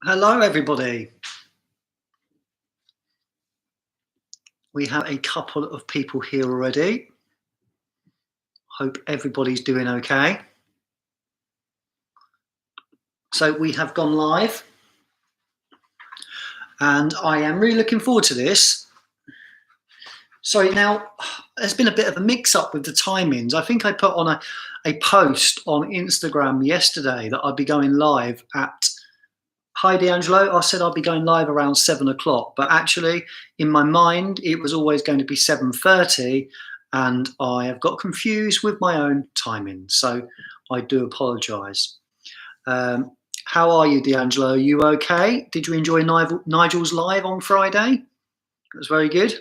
Hello, everybody. We have a couple of people here already. Hope everybody's doing okay. So we have gone live, and I am really looking forward to this. Sorry, now there's been a bit of a mix-up with the timings. I think I put on a post on Instagram yesterday that I'd be going live at. Hi, D'Angelo. I said I'd be going live around 7 o'clock, but actually, in my mind, it was always going to be 7:30, and I have got confused with my own timing, so I do apologise. How are you, D'Angelo? Are you okay? Did you enjoy Nigel's live on Friday? It was very good.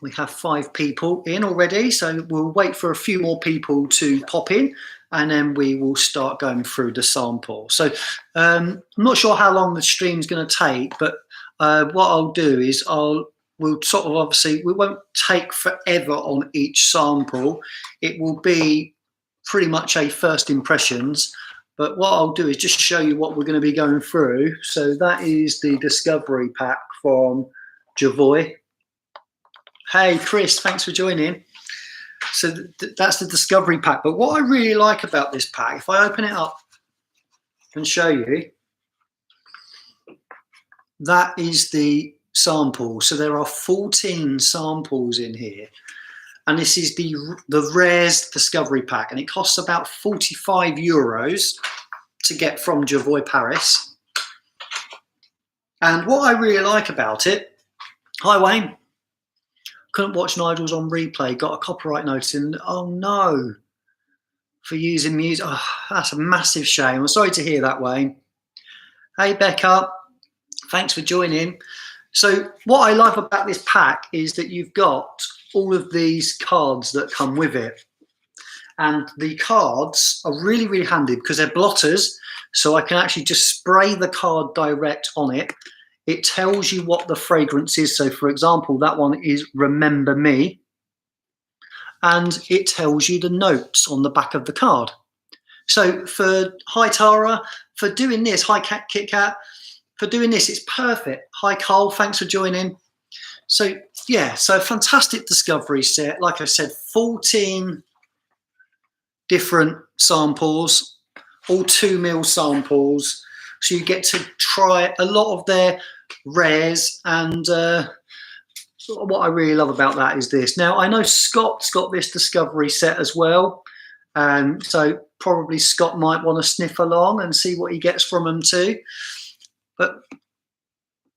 We have 5 people in already, so we'll wait for a few more people to pop in, and then we will start going through the sample. So I'm not sure how long the stream's going to take, but what I'll do is we'll sort of, obviously, we won't take forever on each sample. It will be pretty much a first impressions, but what I'll do is just show you what we're going to be going through. So that is the discovery pack from Jovoy. Hey, Chris, thanks for joining. So that's the discovery pack. But what I really like about this pack, if I open it up and show you, that is the sample. So there are 14 samples in here. And this is the Rares discovery pack. And it costs about 45 euros to get from Jovoy Paris. And what I really like about it, hi, Wayne. Couldn't watch Nigel's on replay, got a copyright notice, and oh no, for using music. Oh, that's a massive shame. I'm sorry to hear that, Wayne. Hey, Becca, thanks for joining. So what I love about this pack is that you've got all of these cards that come with it. And the cards are really, really handy because they're blotters. So I can actually just spray the card direct on it. It tells you what the fragrance is. So, for example, that one is Remember Me. And it tells you the notes on the back of the card. So for Hi Tara, for doing this, hi Kit Kat, for doing this, it's perfect. Hi Cole, thanks for joining. So yeah, so fantastic discovery set. Like I said, 14 different samples, all 2 ml samples. So you get to try a lot of their rares, and what I really love about that is this. Now, I know Scott's got this discovery set as well, so probably Scott might want to sniff along and see what he gets from them too. But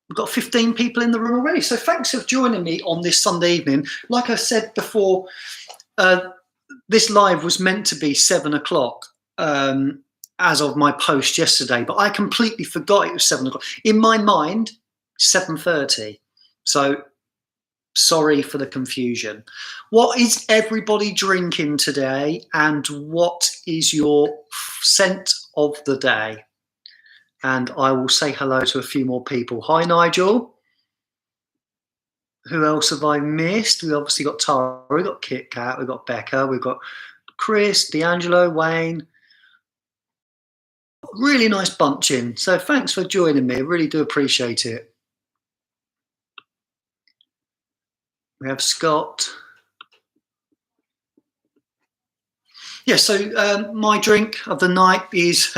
we've got 15 people in the room already, so thanks for joining me on this Sunday evening. Like I said before, this live was meant to be 7 o'clock. As of my post yesterday, but I completely forgot it was 7 o'clock. In my mind, 7:30. So sorry for the confusion. What is everybody drinking today, and what is your scent of the day? And I will say hello to a few more people. Hi, Nigel. Who else have I missed? We obviously got Tara, we've got Kit Kat, we've got Becca, we've got Chris, D'Angelo, Wayne. Really nice bunch in. So thanks for joining me. I really do appreciate it. We have Scott. Yeah, so my drink of the night is,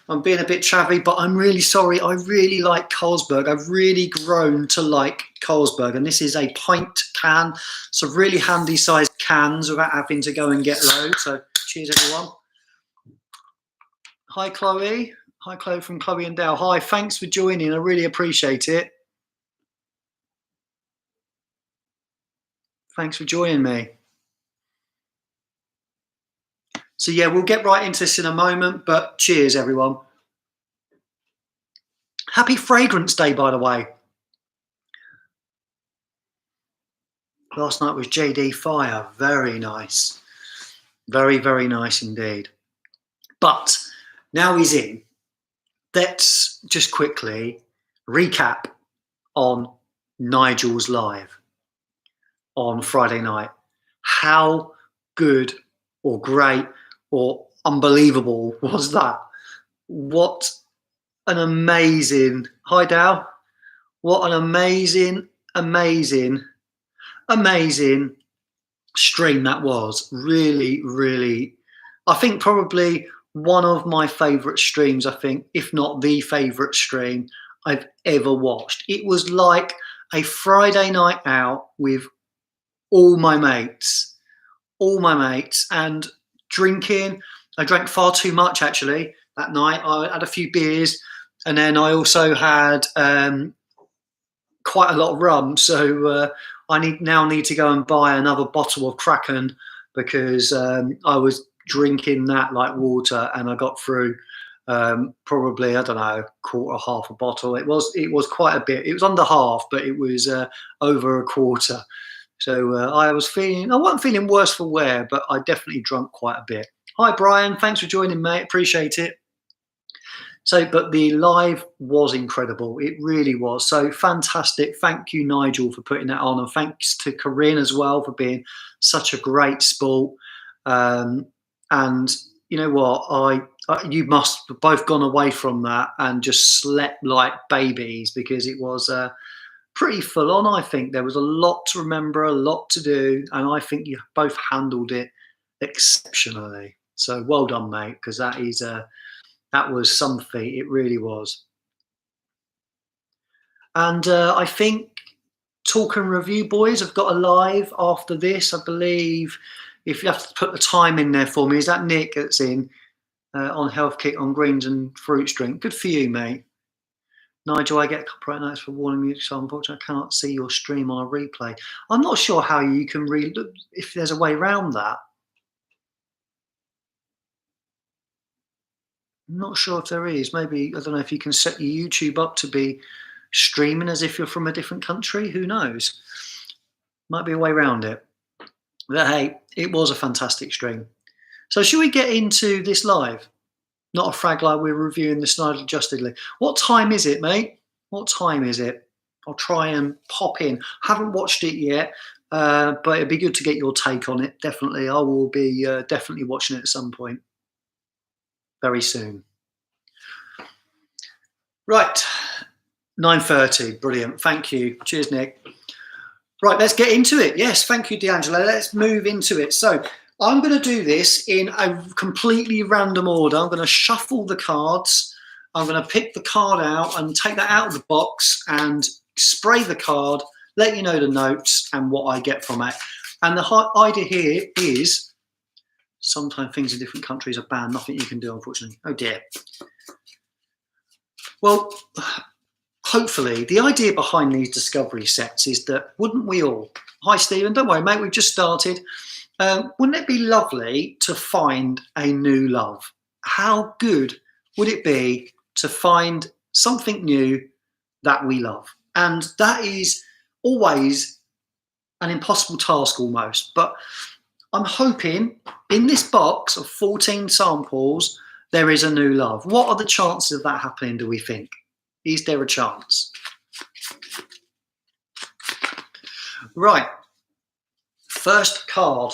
I'm being a bit chavvy, but I'm really sorry. I really like Carlsberg. I've really grown to like Carlsberg, and this is a pint can. So really handy sized cans without having to go and get loads. So cheers, everyone. Hi, Chloe. Hi, Chloe from Chloe and Dale. Hi, thanks for joining. I really appreciate it. Thanks for joining me. So yeah, we'll get right into this in a moment, but cheers, everyone. Happy Fragrance Day, by the way. Last night was JD Fire. Very nice. Very, very nice indeed. But now he's in. Let's just quickly recap on Nigel's live on Friday night. How good or great or unbelievable was that? What an amazing, hi Dal, what an amazing, amazing, amazing stream that was. Really, really, I think probably one of my favourite streams, I think, if not the favourite stream I've ever watched. It was like a Friday night out with all my mates, and drinking. I drank far too much actually that night. I had a few beers, and then I also had quite a lot of rum. So I now need to go and buy another bottle of Kraken because I was drinking that like water, and I got through probably, I don't know, quarter, half a bottle. It was quite a bit. It was under half, but it was over a quarter. So I wasn't feeling worse for wear, but I definitely drunk quite a bit. Hi, Brian. Thanks for joining, mate. Appreciate it. So, but the live was incredible. It really was. So fantastic. Thank you, Nigel, for putting that on. And thanks to Corinne as well for being such a great sport. And you know what? You must have both gone away from that and just slept like babies because it was pretty full on. I think there was a lot to remember, a lot to do. And I think you both handled it exceptionally. So well done, mate, because that was something. It really was. And I think Talk and Review Boys have got a live after this, I believe. If you have to put the time in there for me, is that Nick that's in on Health Kit on greens and fruits drink? Good for you, mate. Nigel, I get copyright notes for warning music, so unfortunately I cannot see your stream on a replay. I'm not sure how you can read, if there's a way around that. I'm not sure if there is. Maybe, I don't know if you can set your YouTube up to be streaming as if you're from a different country. Who knows? Might be a way around it. But hey, it was a fantastic stream. So should we get into this live? Not a frag live, we're reviewing the Snyder Adjustedly. What time is it, mate? What time is it? I'll try and pop in. Haven't watched it yet, but it'd be good to get your take on it. Definitely, I will be definitely watching it at some point. Very soon. Right, 9:30, brilliant. Thank you. Cheers, Nick. Right, let's get into it. Yes, thank you, D'Angelo. Let's move into it. So I'm going to do this in a completely random order. I'm going to shuffle the cards. I'm going to pick the card out and take that out of the box and spray the card, let you know the notes and what I get from it. And the idea here is, sometimes things in different countries are banned. Nothing you can do, unfortunately. Oh, dear. Well, hopefully, the idea behind these discovery sets is that, wouldn't we all? Hi, Stephen. Don't worry, mate. We've just started. Wouldn't it be lovely to find a new love? How good would it be to find something new that we love? And that is always an impossible task almost. But I'm hoping in this box of 14 samples, there is a new love. What are the chances of that happening, do we think? Is there a chance? Right. First card.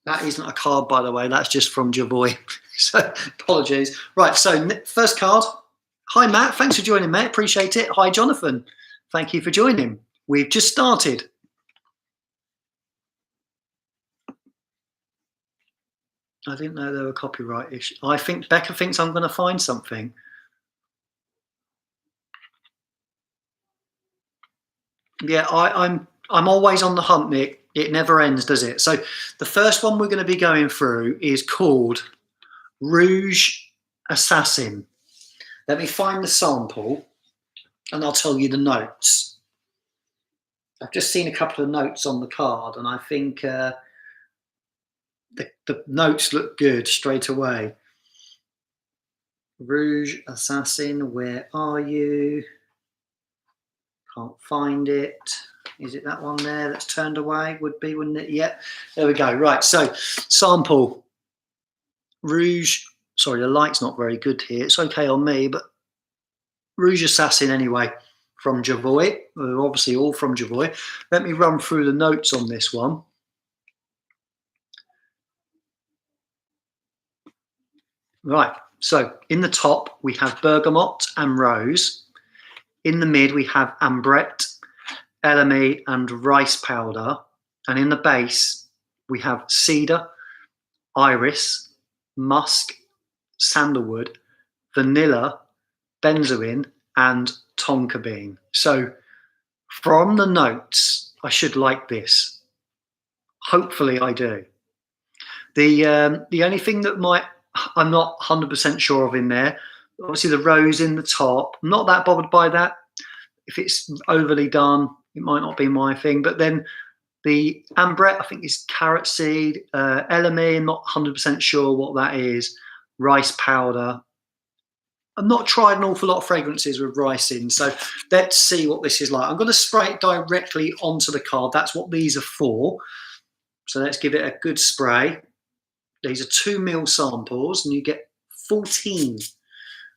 That isn't a card, by the way. That's just from Jovoy. So apologies. Right. So first card. Hi, Matt. Thanks for joining, mate. Appreciate it. Hi, Jonathan. Thank you for joining. We've just started. I didn't know there were copyright issues. I think Becca thinks I'm going to find something. Yeah, I'm always on the hunt, Nick. It never ends, does it? So the first one we're going to be going through is called Rouge Assassin. Let me find the sample and I'll tell you the notes. I've just seen a couple of notes on the card and I think the notes look good straight away. Rouge Assassin, where are you? Can't find it. Is it that one there that's turned away? Would be, wouldn't it? Yeah, there we go. Right, so sample Rouge. Sorry, the light's not very good here. It's okay on me, but Rouge Assassin anyway, from Jovoy. We're obviously all from Jovoy. Let me run through the notes on this one. Right, So in the top, we have bergamot and rose. In the mid, we have ambrette, elemi, and rice powder. And in the base, we have cedar, iris, musk, sandalwood, vanilla, benzoin, and tonka bean. So from the notes, I should like this. Hopefully I do. The only thing that I'm not 100% sure of in there, obviously the rose in the top. I'm not that bothered by that. If it's overly done, it might not be my thing. But then the ambrette, I think, is carrot seed. Elemi, I'm not 100% sure what that is. Rice powder. I've not tried an awful lot of fragrances with rice in, so let's see what this is like. I'm going to spray it directly onto the card. That's what these are for. So let's give it a good spray. These are 2 ml samples, and you get 14.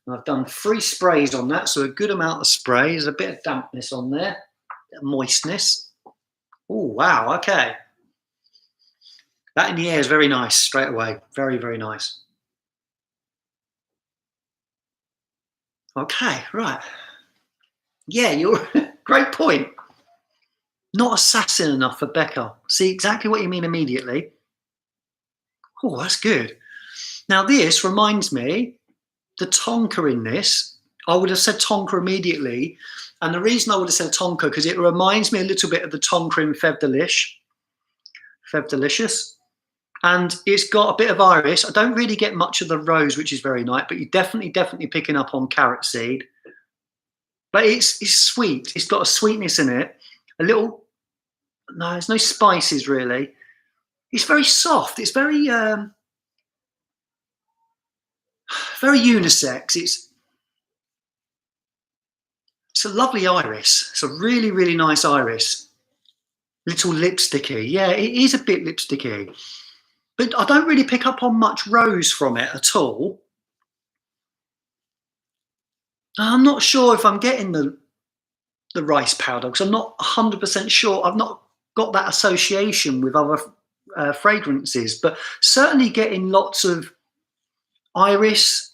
And I've done 3 sprays on that, so a good amount of spray. There's a bit of dampness on there, a bit of moistness. Oh, wow, okay. That in the air is very nice straight away. Very, very nice. Okay, right. Yeah, you're great point. Not assassin enough for Becca. See exactly what you mean immediately. Oh, that's good. Now this reminds me, the tonka in this, I would have said tonka immediately. And the reason I would have said tonka, because it reminds me a little bit of the tonka in Fève Delicious. And it's got a bit of iris. I don't really get much of the rose, which is very nice, but you're definitely picking up on carrot seed. But it's sweet. It's got a sweetness in it. A little, no, there's no spices really. It's very soft. It's very, very unisex. It's a lovely iris. It's a really, really nice iris. Little lipsticky. Yeah, it is a bit lipsticky. But I don't really pick up on much rose from it at all. I'm not sure if I'm getting the rice powder, because I'm not 100% sure. I've not got that association with other fragrances, but certainly getting lots of iris,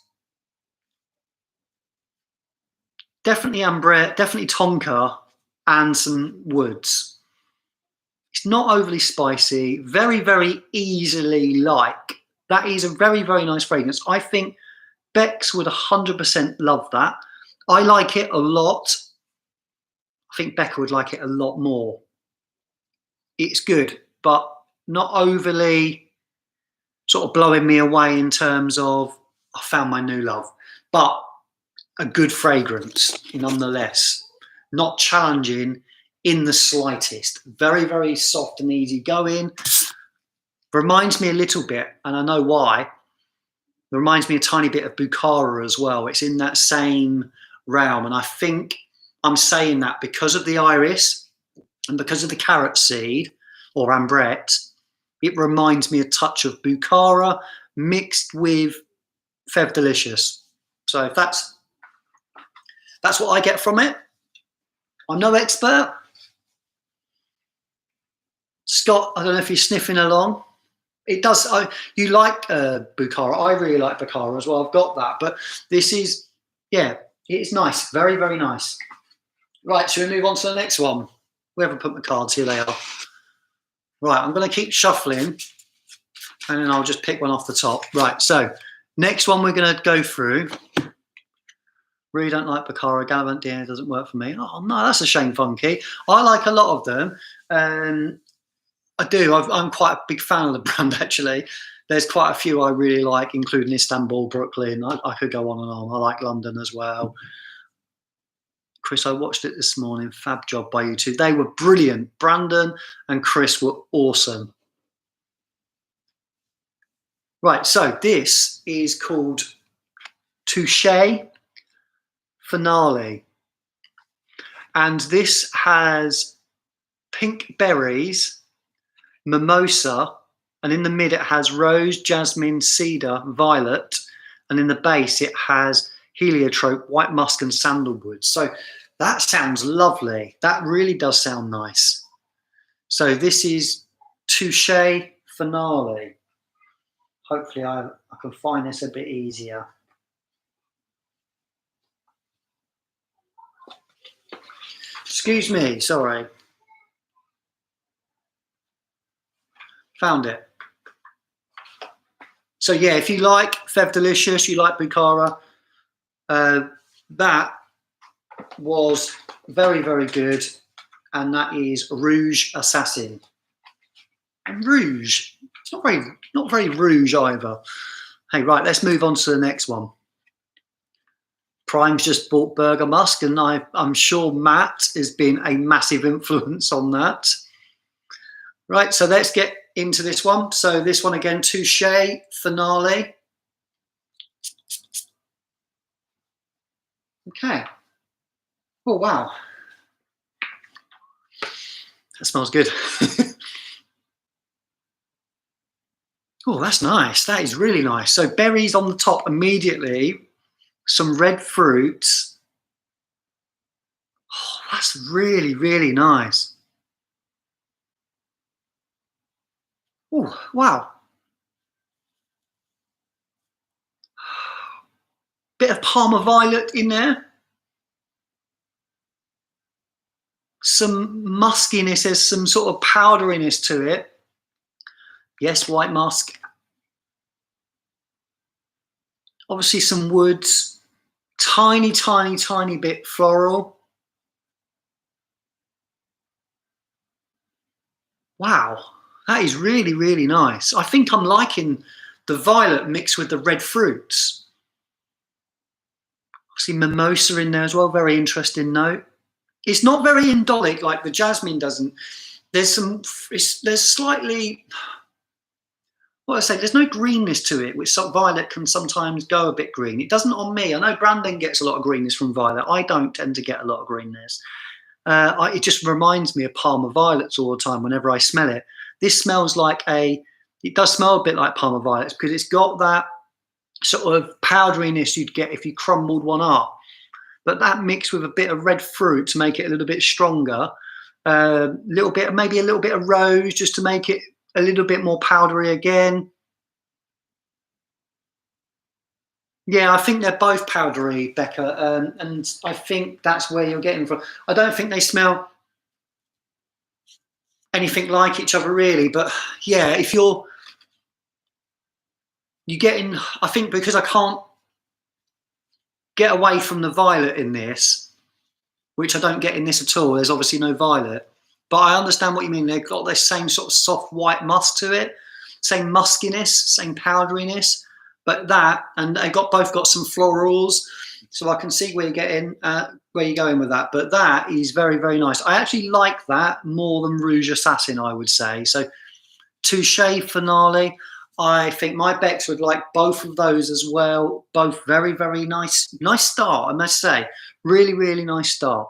definitely ambrette, definitely tonka, and some woods. It's not overly spicy, very, very easily like. That is a very, very nice fragrance. I think Bex would 100% love that. I like it a lot. I think Becca would like it a lot more. It's good, but not overly sort of blowing me away in terms of I found my new love, but a good fragrance nonetheless. Not challenging in the slightest. Very, very soft and easy going. Reminds me a little bit, and I know why. It reminds me a tiny bit of Bukhara as well. It's in that same realm, and I think I'm saying that because of the iris and because of the carrot seed or ambrette. It reminds me a touch of Bukhara mixed with Fève Delicious. So that's what I get from it. I'm no expert. Scott, I don't know if you're sniffing along. It does. You like Bukhara. I really like Bukhara as well. I've got that. But this is, yeah, it's nice. Very, very nice. Right, shall we move on to the next one? Where have I put my cards? Here they are. Right, I'm going to keep shuffling, and then I'll just pick one off the top. Right, so next one we're going to go through. Really don't like Bukhara. Gallivant DNA doesn't work for me. Oh, no, that's a shame, Funky. I like a lot of them. I do. I'm quite a big fan of the brand, actually. There's quite a few I really like, including Istanbul, Brooklyn. I could go on and on. I like London as well. Chris, I watched it this morning. Fab job by you two. They were brilliant. Brandon and Chris were awesome. Right, so this is called Touche Finale. And this has pink berries, mimosa, and in the mid it has rose, jasmine, cedar, violet, and in the base it has heliotrope, white musk, and sandalwood. So that sounds lovely. That really does sound nice. So this is Touche Finale. Hopefully I can find this a bit easier. Excuse me, sorry. Found it. So yeah, if you like Fev Delicious, you like Bukhara, that was very, very good. And that is Rouge Assassin. And Rouge, it's not very rouge either. Hey, right, let's move on to the next one. Prime's just bought Burger Musk, and I'm sure Matt has been a massive influence on that. Right, so let's get into this one. So this one again, Touche Finale. Okay. Oh, wow. That smells good. Oh, that's nice. That is really nice. So berries on the top immediately, some red fruits. Oh, that's really, really nice. Oh, wow. Bit of Parma Violet in there. Some muskiness, there's some sort of powderiness to it. Yes, white musk. Obviously some woods. Tiny, tiny, tiny bit floral. Wow, that is really, really nice. I think I'm liking the violet mixed with the red fruits. See mimosa in there as well, very interesting note. It's not very indolic like the jasmine doesn't. There's slightly, what I say, there's no greenness to it, which violet can sometimes go a bit green. It doesn't on me. I know Brandon gets a lot of greenness from violet. I don't tend to get a lot of greenness. It just reminds me of Parma Violets all the time whenever I smell it. This smells like it does smell a bit like Parma Violets because it's got that sort of powderiness you'd get if you crumbled one up. But that mixed with a bit of red fruit to make it a little bit stronger. Maybe a little bit of rose just to make it a little bit more powdery again. Yeah, I think they're both powdery, Becca, and I think that's where you're getting from. I don't think they smell anything like each other really, but yeah, if you're getting, I think because I can't get away from the violet in this, which I don't get in this at all. There's obviously no violet, but I understand what you mean. They've got this same sort of soft white musk to it, same muskiness, same powderiness. But that, and they both got some florals, so I can see where you're going with that. But that is very, very nice. I actually like that more than Rouge Assassin, I would say. So Touche Finale. I think my Bex would like both of those as well. Both very, very nice. Nice start, I must say. Really, really nice start.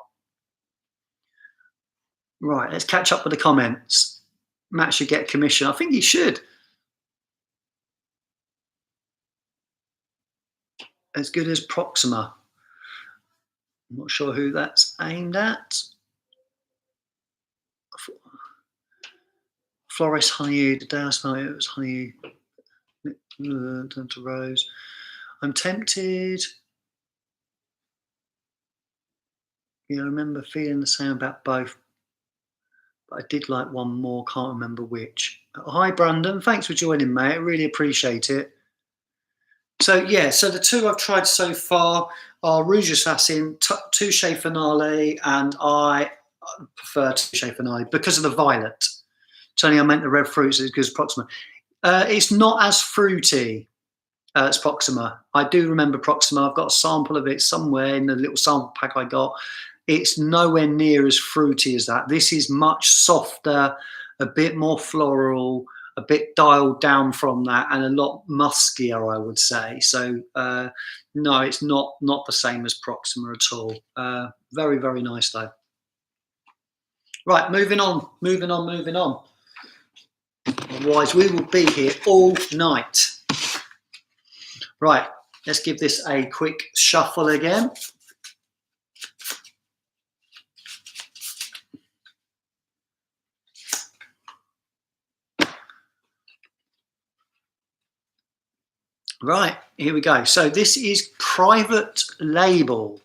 Right, let's catch up with the comments. Matt should get commission. I think he should. As good as Proxima. I'm not sure who that's aimed at. Florist honeydew. The day I smelled it was honey. Turn to rose. I'm tempted. Yeah, I remember feeling the same about both, but I did like one more. Can't remember which. Hi, Brandon. Thanks for joining, mate. I really appreciate it. So yeah, so the two I've tried so far are Rouge Assassin, Touche Finale, and I prefer Touche Finale because of the violet. Tony, I meant the red fruits because Proxima. It's not as fruity as Proxima. I do remember Proxima. I've got a sample of it somewhere in the little sample pack I got. It's nowhere near as fruity as that. This is much softer, a bit more floral, a bit dialed down from that, and a lot muskier, I would say. So no, it's not the same as Proxima at all. Very, very nice though. Right, moving on. Otherwise, we will be here all night. Right, let's give this a quick shuffle again. Right, here we go. So this is Private Label.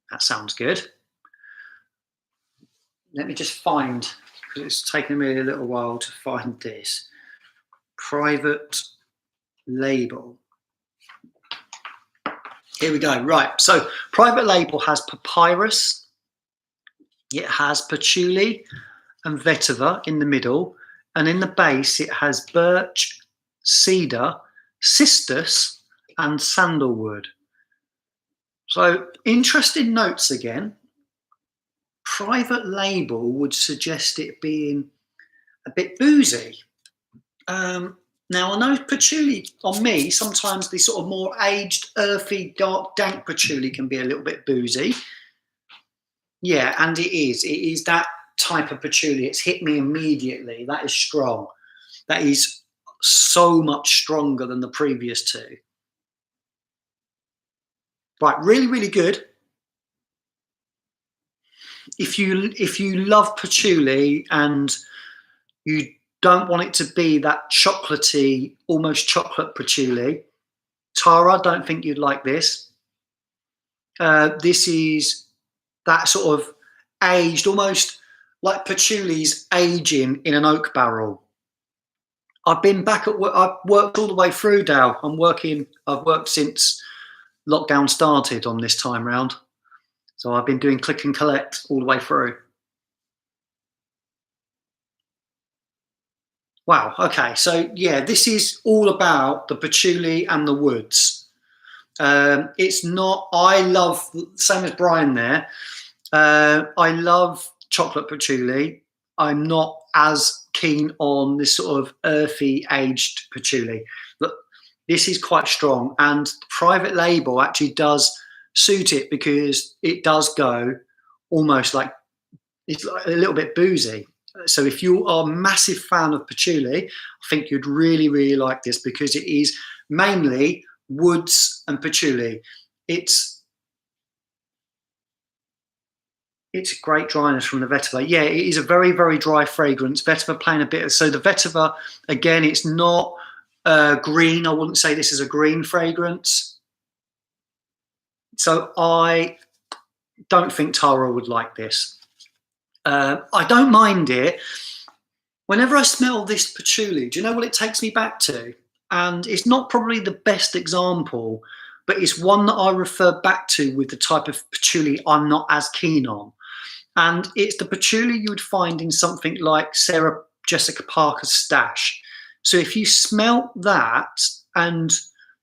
That sounds good. Let me just find, because it's taken me a little while to find this. Private label. Here we go. Right. So private label has papyrus. It has patchouli and vetiver in the middle. And in the base, it has birch, cedar, cistus, and sandalwood. So interesting notes again. Private label would suggest it being a bit boozy. Now, I know patchouli, on me, sometimes the sort of more aged, earthy, dark, dank patchouli can be a little bit boozy. Yeah, and it is. It is that type of patchouli. It's hit me immediately. That is strong. That is so much stronger than the previous two. Right, really, really good. If you love patchouli and you don't want it to be that chocolatey, almost chocolate patchouli, Tara, don't think you'd like this. This is that sort of aged, almost like patchouli's aging in an oak barrel. I've been back at work. I've worked all the way through, Dale. I've worked since lockdown started on this time round. So I've been doing click and collect all the way through. Wow. Okay. So yeah, this is all about the patchouli and the woods. It's not. I love, same as Brian there. I love chocolate patchouli. I'm not as keen on this sort of earthy aged patchouli. But this is quite strong, and private label actually does suit it because it does go almost like it's like a little bit boozy. So if you are a massive fan of patchouli, I think you'd really, really like this because it is mainly woods and patchouli. It's a great dryness from the vetiver. Yeah, it is a very, very dry fragrance. Vetiver playing a bit. So the vetiver, again, it's not green. I wouldn't say this is a green fragrance. So I don't think Tara would like this. I don't mind it. Whenever I smell this patchouli, do you know what it takes me back to? And it's not probably the best example, but it's one that I refer back to with the type of patchouli I'm not as keen on. And it's the patchouli you would find in something like Sarah Jessica Parker's stash. So if you smell that and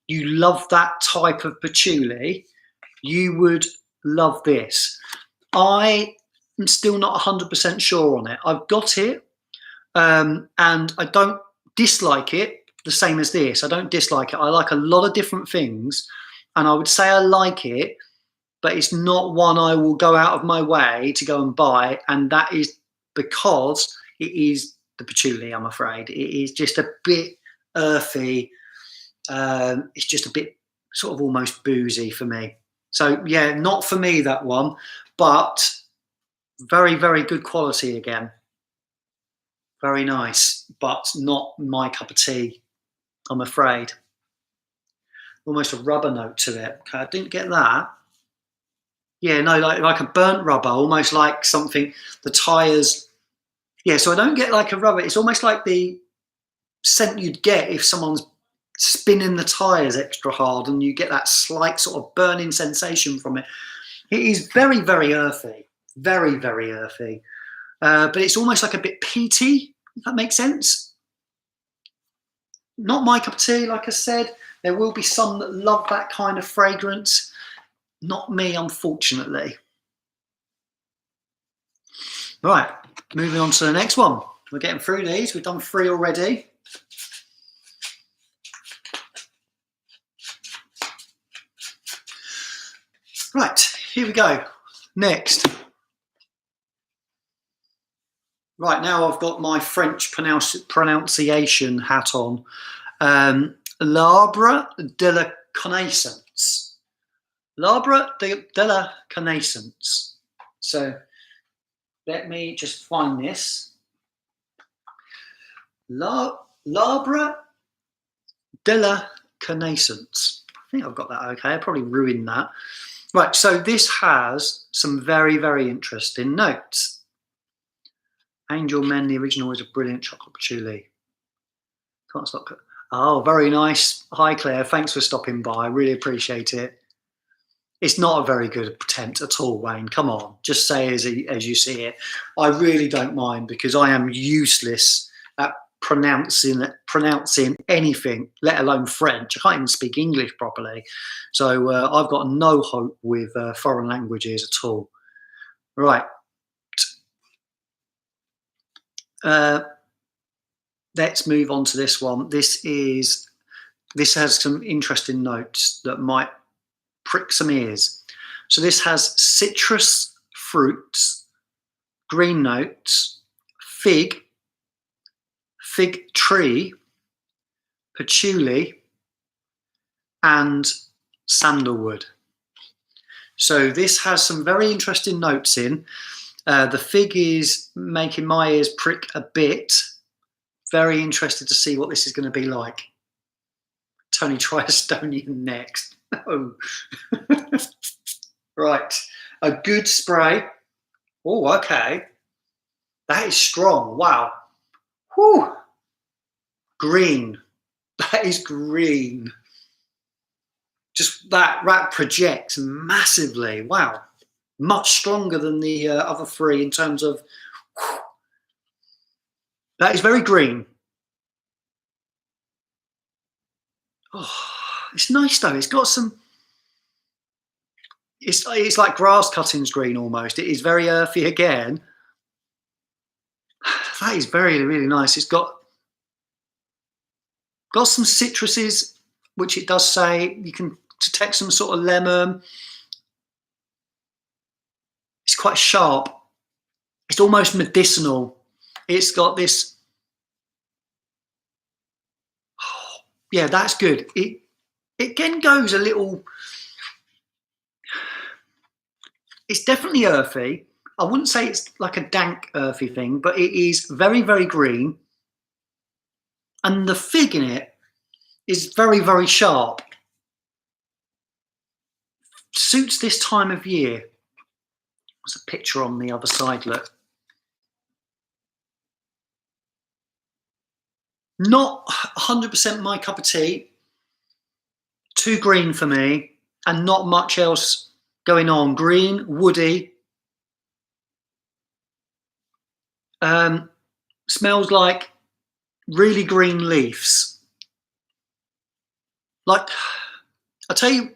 you love that type of patchouli, you would love this. I am still not 100% sure on it. I've got it, and I don't dislike it the same as this. I don't dislike it. I like a lot of different things, and I would say I like it, but it's not one I will go out of my way to go and buy, and that is because it is the patchouli, I'm afraid. It is just a bit earthy. It's just a bit sort of almost boozy for me. So yeah, not for me, that one, but very, very good quality again. Very nice, but not my cup of tea, I'm afraid. Almost a rubber note to it. Okay, I didn't get that. Yeah, no, like a burnt rubber, almost like something, the tyres. Yeah, so I don't get like a rubber. It's almost like the scent you'd get if someone's spinning the tyres extra hard and you get that slight sort of burning sensation from it. It is very, very earthy. Very, very earthy. But it's almost like a bit peaty, if that makes sense. Not my cup of tea, like I said. There will be some that love that kind of fragrance. Not me, unfortunately. Right, moving on to the next one. We're getting through these. We've done 3 already. Right, here we go. Next. Right, now I've got my French pronunciation hat on. L'arbre de la connaissance. L'arbre de la connaissance. So let me just find this. L'arbre de la connaissance. I think I've got that okay. I probably ruined that. Right, so this has some very, very interesting notes. Angel Men, the original, is a brilliant chocolate patchouli. Can't stop. Oh, very nice. Hi, Claire. Thanks for stopping by. I really appreciate it. It's not a very good attempt at all, Wayne. Come on, just say as you see it. I really don't mind because I am useless at pronouncing anything, let alone French. I can't even speak English properly. So I've got no hope with foreign languages at all. Right. Let's move on to this one. This has some interesting notes that might prick some ears. So this has citrus fruits, green notes, fig tree, patchouli, and sandalwood. So this has some very interesting notes in. The fig is making my ears prick a bit. Very interested to see what this is going to be like. Tony, try Estonian next. Oh. Right, a good spray. Oh, okay. That is strong. Wow. Whew. Green. That is green. Just that projects massively. Wow. Much stronger than the other three in terms of. Whew. That is very green. Oh, it's nice though. It's got some. It's like grass cuttings green almost. It is very earthy again. That is very, really nice. It's got some citruses, which it does say you can detect some sort of lemon. It's quite sharp. It's almost medicinal. It's got this. Oh, yeah, that's good. It again goes a little. It's definitely earthy. I wouldn't say it's like a dank earthy thing, but it is very, very green. And the fig in it is very, very sharp. Suits this time of year. There's a picture on the other side, look. Not 100% my cup of tea. Too green for me, and not much else going on. Green, woody. Smells like really green leaves. Like, I'll tell you,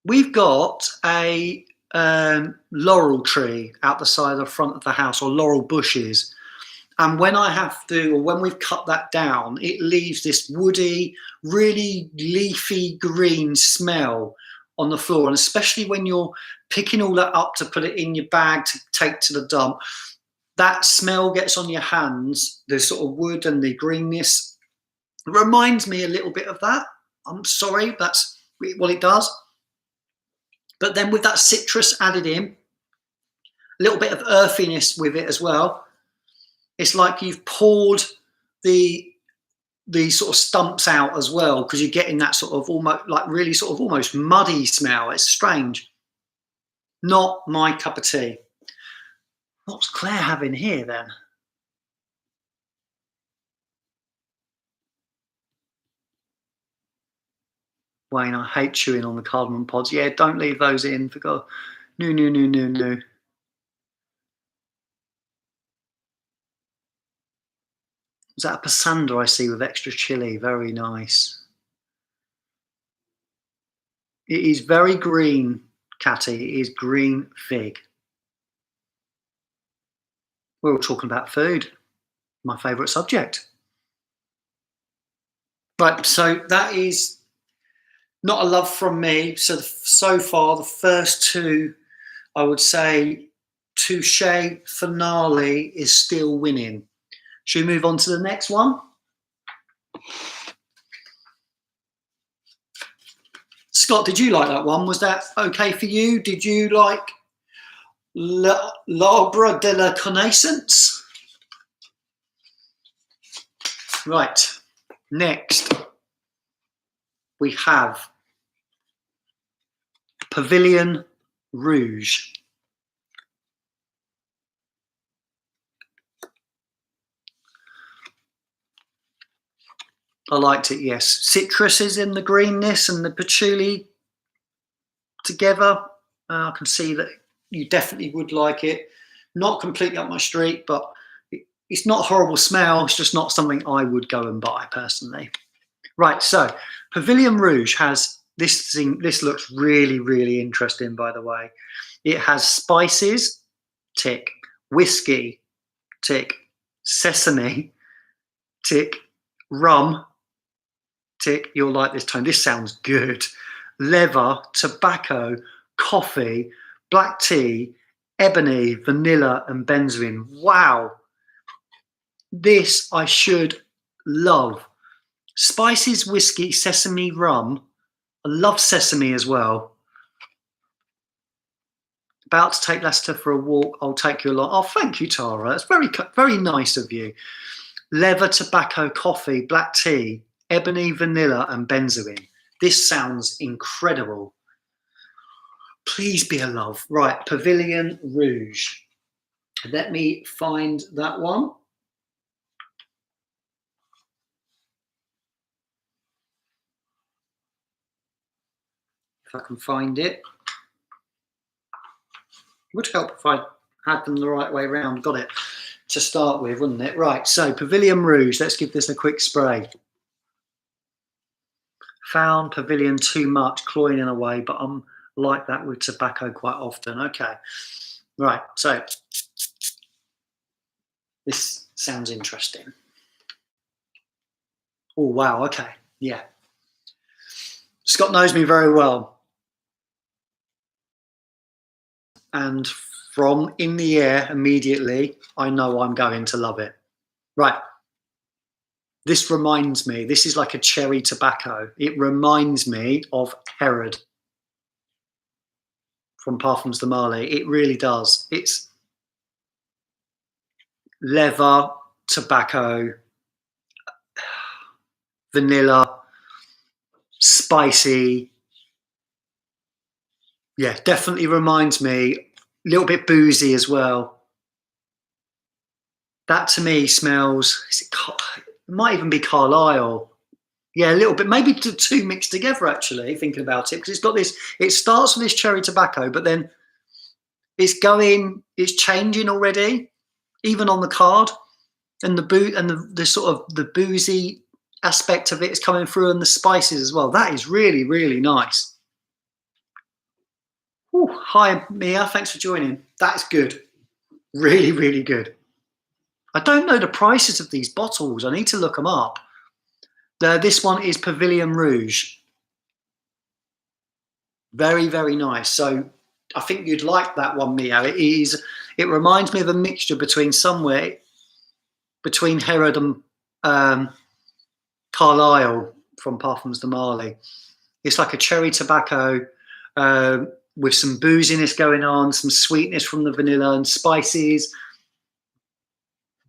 we've got a laurel tree out the side of the front of the house, or laurel bushes. And when I have to, or when we've cut that down, it leaves this woody, really leafy green smell on the floor. And especially when you're picking all that up to put it in your bag to take to the dump, that smell gets on your hands, the sort of wood and the greenness. It reminds me a little bit of that. I'm sorry, that's what it does. But then with that citrus added in, a little bit of earthiness with it as well. It's like you've poured the sort of stumps out as well, because you're getting that sort of almost like really sort of almost muddy smell. It's strange. Not my cup of tea. What's Claire having here then? Wayne, I hate chewing on the cardamom pods. Yeah, don't leave those in for God. No. Is that a pasanda I see with extra chili? Very nice. It is very green, Catty. It is green fig. We're all talking about food. My favourite subject. Right, so that is not a love from me. So far, the first two, I would say, Touche Finale is still winning. Should we move on to the next one? Scott, did you like that one? Was that okay for you? Did you like L'Arbre de la Connaissance? Right, next we have Pavilion Rouge. I liked it, yes. Citrus is in the greenness and the patchouli together. I can see that you definitely would like it. Not completely up my street, but it's not a horrible smell. It's just not something I would go and buy personally. Right, so Pavilion Rouge has this thing. This looks really, really interesting, by the way. It has spices, tick, whiskey, tick, sesame, tick, rum, tick. You'll like this tone. This sounds good. Leather, tobacco, coffee, black tea, ebony, vanilla, and benzoin. Wow. This I should love. Spices, whiskey, sesame, rum. I love sesame as well. About to take Lester for a walk. I'll take you along. Oh, thank you, Tara. That's very, very nice of you. Leather, tobacco, coffee, black tea, ebony, vanilla, and benzoin. This sounds incredible. Please be a love. Right, Pavilion Rouge. Let me find that one. If I can find it. Would help if I had them the right way around. Got it to start with, wouldn't it? Right, so Pavilion Rouge. Let's give this a quick spray. Found Pavilion too much, cloying in a way, but I'm like that with tobacco quite often. Okay, right, so this sounds interesting. Oh, wow, okay, yeah. Scott knows me very well. And from in the air immediately, I know I'm going to love it. Right. This reminds me, this is like a cherry tobacco. It reminds me of Herod from Parfums de Marly. It really does. It's leather, tobacco, vanilla, spicy. Yeah, definitely reminds me. A little bit boozy as well. That to me smells, it might even be Carlisle. Yeah, a little bit, maybe the two mixed together actually, thinking about it, because it's got this, it starts with this cherry tobacco, but then it's changing already, even on the card, and the sort of the boozy aspect of it is coming through, and the spices as well. That is really, really nice. Ooh, hi Mia, thanks for joining. That's good. Really, really good. I don't know the prices of these bottles. I need to look them up. This one is Pavilion Rouge. Very, very nice. So I think you'd like that one, Mia. It reminds me of a mixture between Herod and Carlisle from Parfums de Marly. It's like a cherry tobacco with some booziness going on, some sweetness from the vanilla and spices.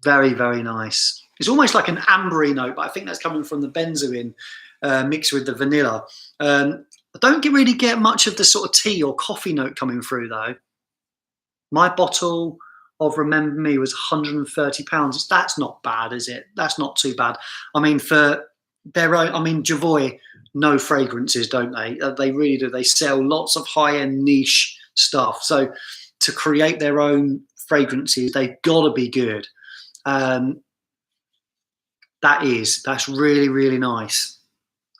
Very, very nice. It's almost like an ambery note, but I think that's coming from the benzoin mixed with the vanilla. I don't really get much of the sort of tea or coffee note coming through though. My bottle of Remember Me was £130. That's not bad, is it? That's not too bad. I mean, for their own, I mean, Jovoy know fragrances, don't they? They really do. They sell lots of high-end niche stuff. So to create their own fragrances, they've got to be good. That's really, really nice.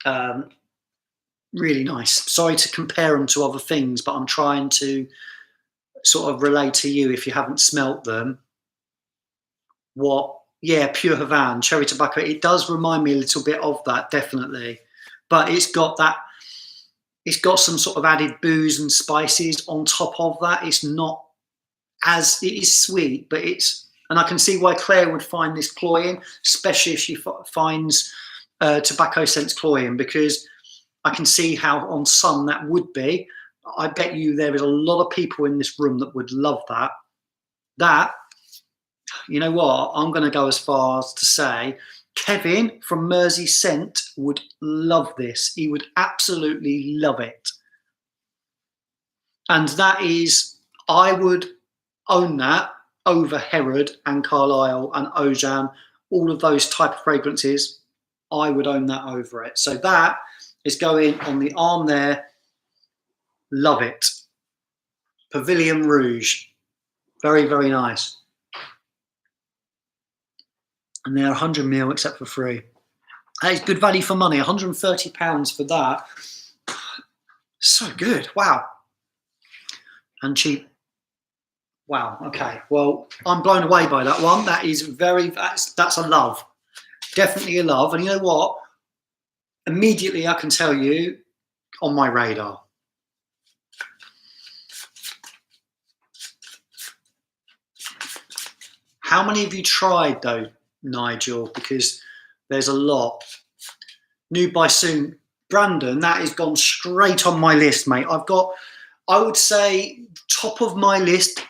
Really nice. Sorry to compare them to other things, but I'm trying to sort of relate to you if you haven't smelt them. Yeah, Pure Havana, cherry tobacco. It does remind me a little bit of that, definitely. But it's got some sort of added booze and spices on top of that. It is sweet, but and I can see why Claire would find this cloying, especially if she finds tobacco scents cloying, because I can see how on some that would be. I bet you there is a lot of people in this room that would love that. You know what? I'm going to go as far as to say Kevin from Mersey Scent would love this. He would absolutely love it. And I would own that over Herod and Carlisle and Ojan, all of those type of fragrances. I would own that over it. So that is going on the arm there. Love it. Pavilion Rouge. Very, very nice. And they're 100ml except for free. That is good value for money. £130 for that. So good. Wow. And cheap. Wow. Okay. Well, I'm blown away by that one. That is that's a love. Definitely a love. And you know what? Immediately I can tell you, on my radar. How many of you tried though, Nigel? Because there's a lot. New by soon. Brandon, that has gone straight on my list, mate. I would say, top of my list.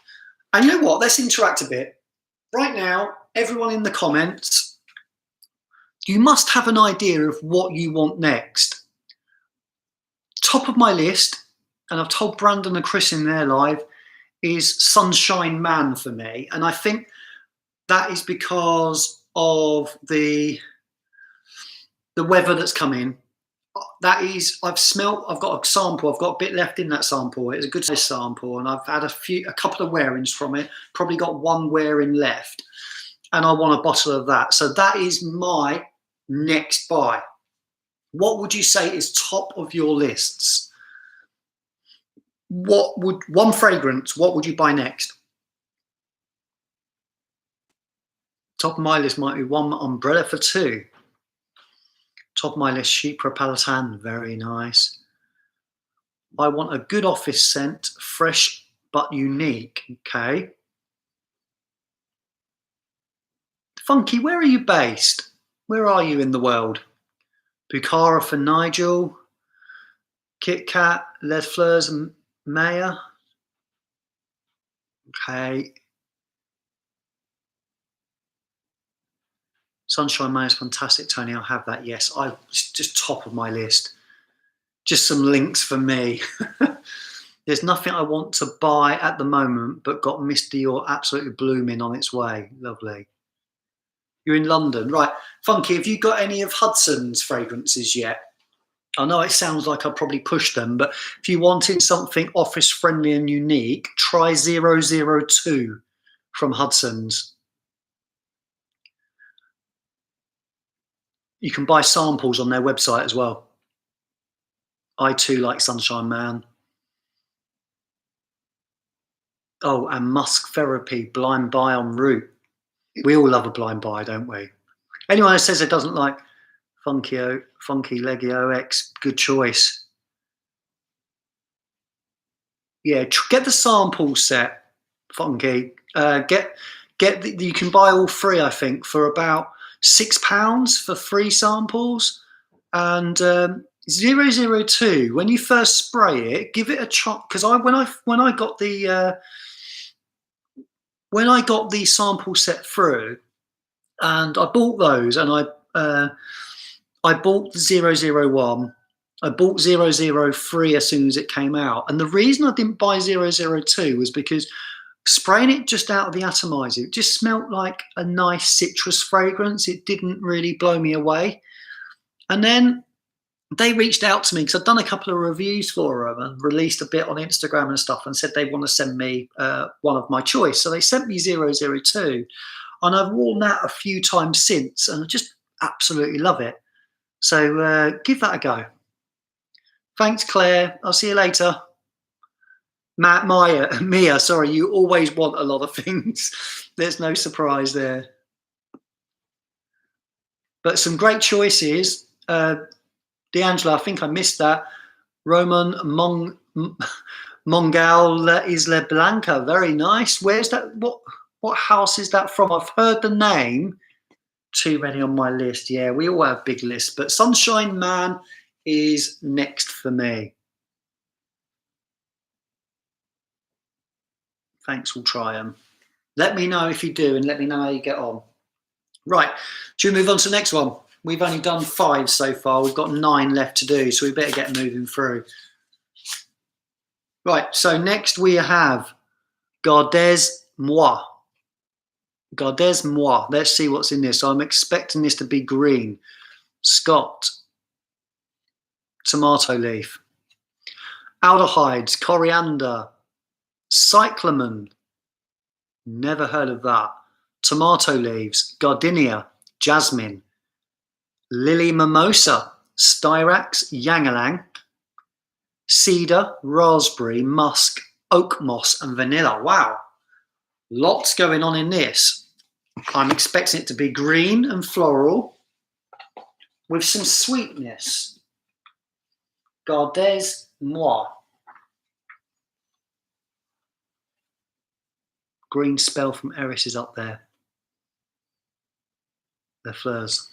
And you know what? Let's interact a bit. Right now, everyone in the comments, you must have an idea of what you want next. Top of my list, and I've told Brandon and Chris in their live, is Sunshine Man for me. And I think that is because of the weather that's coming. That is, I've got a sample, I've got a bit left in that sample. It's a good size sample, and I've had a couple of wearings from it, probably got one wearing left, and I want a bottle of that. So that is my next buy. What would you say is top of your lists? One fragrance, what would you buy next? Top of my list might be one umbrella for two. Top of my list, Chypre Palatine, very nice. I want a good office scent, fresh but unique, okay. Funky, where are you based? Where are you in the world? Bukhara for Nigel. Kit Kat, Les Fleurs and Maya. Okay. Sunshine Man is fantastic, Tony. I'll have that. Yes, it's just top of my list. Just some links for me. There's nothing I want to buy at the moment, but got Misty or absolutely blooming on its way. Lovely. You're in London, right? Funky, have you got any of Hudson's fragrances yet? I know it sounds like I probably pushed them, but if you wanted something office friendly and unique, try 002 from Hudson's. You can buy samples on their website as well. I too like Sunshine Man. Oh, and Musk Therapy, blind buy en route. We all love a blind buy, don't we? Anyone who says it doesn't like Funky Legio X, good choice. Yeah, get the sample set, Funky. You can buy all three, I think, for about £6 for 3 samples. And 002, when you first spray it, give it a chop, because when I got the sample set through, and I bought those, and I bought the 001, I bought 003 as soon as it came out, and the reason I didn't buy 002 was because spraying it just out of the atomizer, it just smelled like a nice citrus fragrance. It didn't really blow me away. And then they reached out to me because I'd done a couple of reviews for them and released a bit on Instagram and stuff, and said they want to send me one of my choice. So they sent me 002, and I've worn that a few times since, and I just absolutely love it. So give that a go. Thanks, Claire. I'll see you later. Mia, sorry, you always want a lot of things. There's no surprise there. But some great choices. D'Angela, I think I missed that. Roman Mongal Isla Blanca, very nice. Where's that? What house is that from? I've heard the name. Too many on my list. Yeah, we all have big lists, but Sunshine Man is next for me. Thanks, we'll try them. Let me know if you do, and let me know how you get on. Right, should we move on to the next one? We've only done 5 so far. We've got 9 left to do, so we better get moving through. Right, so next we have Gardez Moi. Gardez Moi. Let's see what's in this. So I'm expecting this to be green. Scott, tomato leaf. Aldehydes, coriander. Cyclamen, never heard of that. Tomato leaves, gardenia, jasmine. Lily mimosa, styrax, ylang-ylang. Cedar, raspberry, musk, oak moss, and vanilla. Wow, lots going on in this. I'm expecting it to be green and floral with some sweetness. Gardez moi. Green spell from Eris is up there. The fleurs.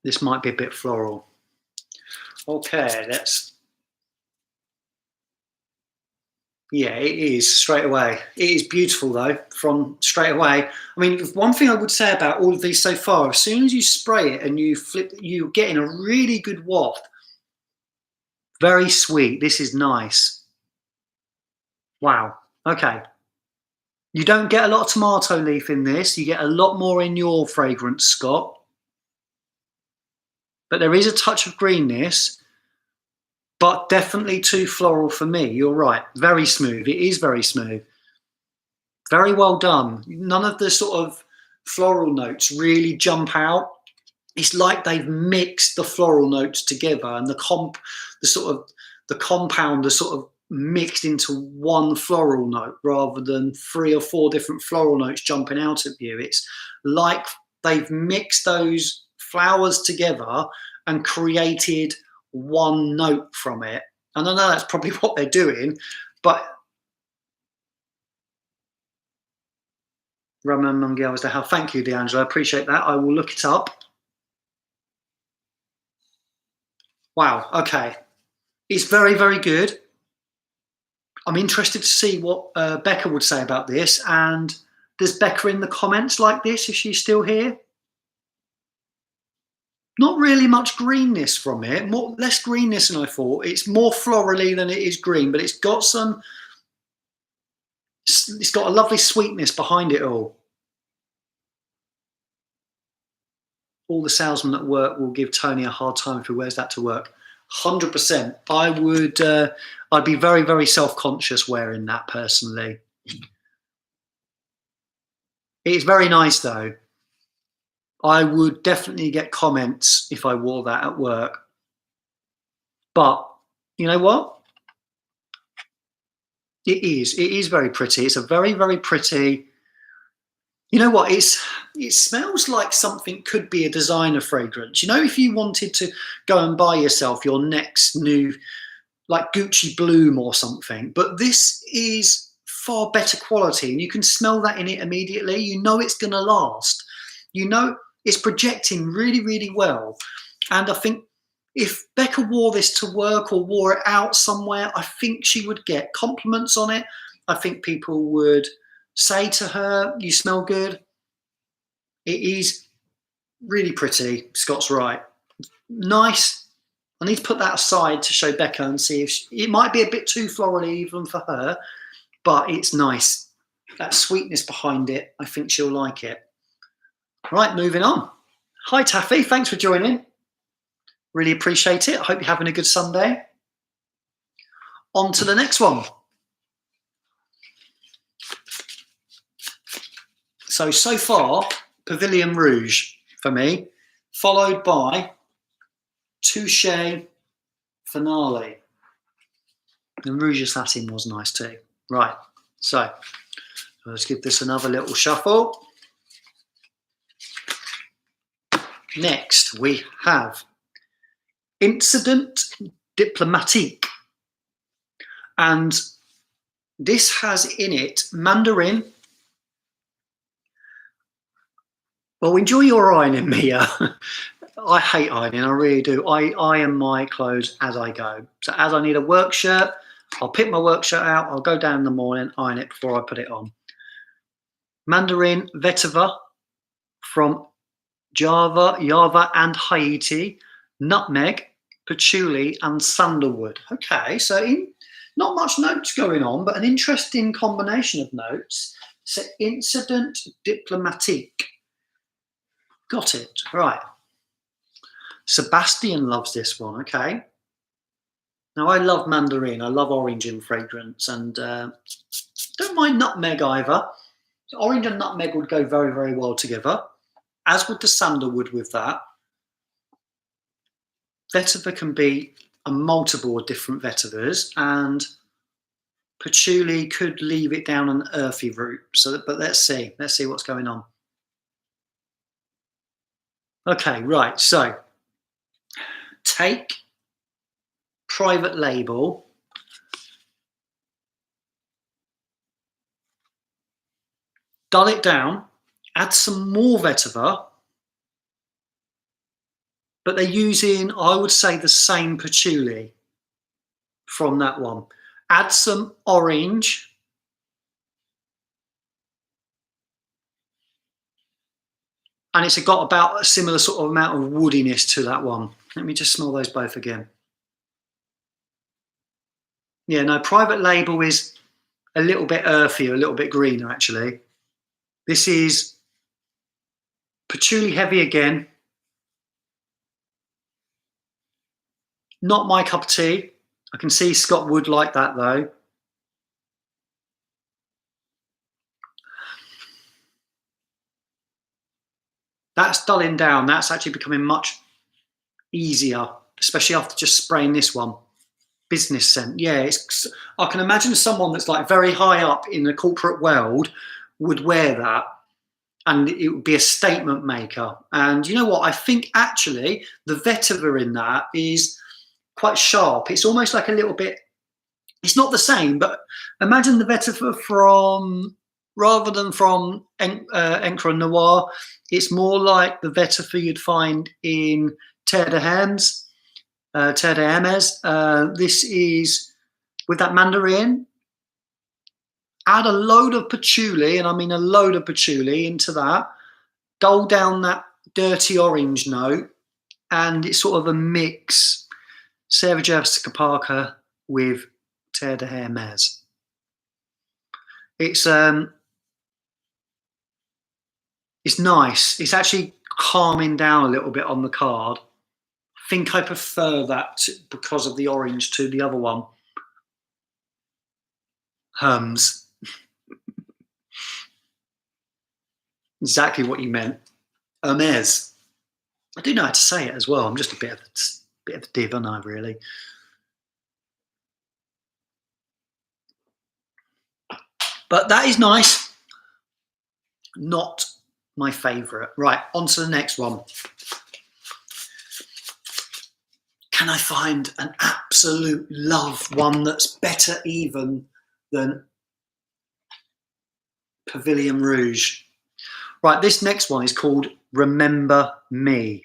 This might be a bit floral. Okay, yeah, it is straight away. It is beautiful though, from straight away. I mean, one thing I would say about all of these so far, as soon as you spray it and you flip, you're getting a really good waft. Very sweet. This is nice. Wow. Okay. You don't get a lot of tomato leaf in this. You get a lot more in your fragrance, Scott. But there is a touch of greenness, but definitely too floral for me. You're right. Very smooth. It is very smooth. Very well done. None of the sort of floral notes really jump out. It's like they've mixed the floral notes together, and the compound are sort of mixed into one floral note rather than 3 or 4 different floral notes jumping out at you. It's like they've mixed those flowers together and created one note from it. And I know that's probably what they're doing, but Roman Mungiel was the hell. Thank you, D'Angelo. I appreciate that. I will look it up. Wow, okay. It's very, very good. I'm interested to see what Becca would say about this. And does Becca in the comments like this, if she's still here? Not really much greenness from it. Less greenness than I thought. It's more florally than it is green, but it's got a lovely sweetness behind it all. All the salesmen at work will give Tony a hard time if he wears that to work. 100%. I'd be very, very self-conscious wearing that personally. It's very nice though. I would definitely get comments if I wore that at work. But you know what? It is very pretty. It's a very, very pretty. You know what? It smells like something could be a designer fragrance. You know, if you wanted to go and buy yourself your next new, like Gucci Bloom or something, but this is far better quality and you can smell that in it immediately. You know it's going to last. You know it's projecting really, really well. And I think if Becca wore this to work or wore it out somewhere, I think she would get compliments on it. I think people would say to her, you smell good. It is really pretty. Scott's right. Nice. I need to put that aside to show Becca and see if it might be a bit too floral even for her, but it's nice. That sweetness behind it, I think she'll like it. Right, moving on. Hi, Taffy. Thanks for joining. Really appreciate it. I hope you're having a good Sunday. On to the next one. So far, Pavilion Rouge for me, followed by Touche Finale. And Rouge Assassin was nice too. Right, so let's give this another little shuffle. Next, we have Incident Diplomatique. And this has in it mandarin. Well, enjoy your ironing, Mia. I hate ironing, I really do. I iron my clothes as I go. So as I need a work shirt, I'll pick my work shirt out, I'll go down in the morning, iron it before I put it on. Mandarin vetiver from Java and Haiti, nutmeg, patchouli and sandalwood. Okay, so not much notes going on, but an interesting combination of notes. So Incident Diplomatique. Got it. Right. Sebastian loves this one. Okay. Now, I love mandarin. I love orange in fragrance, and don't mind nutmeg either. Orange and nutmeg would go very, very well together, as would the sandalwood with that. Vetiver can be a multiple of different vetivers, and patchouli could leave it down an earthy route. So, but let's see what's going on. Okay, right. So, take private label, dull it down, add some more vetiver, but they're using, I would say, the same patchouli from that one. Add some orange. And it's got about a similar sort of amount of woodiness to that one. Let me just smell those both again. Yeah, no, private label is a little bit earthier, a little bit greener, actually. This is patchouli heavy again. Not my cup of tea. I can see Scott would like that, though. That's dulling down. That's actually becoming much easier, especially after just spraying this one. Business scent. Yeah, I can imagine someone that's like very high up in the corporate world would wear that, and it would be a statement maker. And you know what? I think actually the vetiver in that is quite sharp. It's almost like a little bit, it's not the same, but imagine the vetiver from, rather than from Encre Noir, it's more like the vetiver you'd find in Terre de Hermes. Terre de Hermes. This is with that mandarin. Add a load of patchouli, and I mean a load of patchouli into that. Dull down that dirty orange note, and it's sort of a mix. Sarah Jessica Parker with Terre de Hermes. It's nice. It's actually calming down a little bit on the card. I think I prefer that because of the orange to the other one. Hermes. Exactly what you meant. Hermes. I do know how to say it as well. I'm just a bit of a div, aren't I, really? But that is nice. Not my favourite. Right, on to the next one. Can I find an absolute love, one that's better even than Pavilion Rouge? Right, this next one is called Remember Me.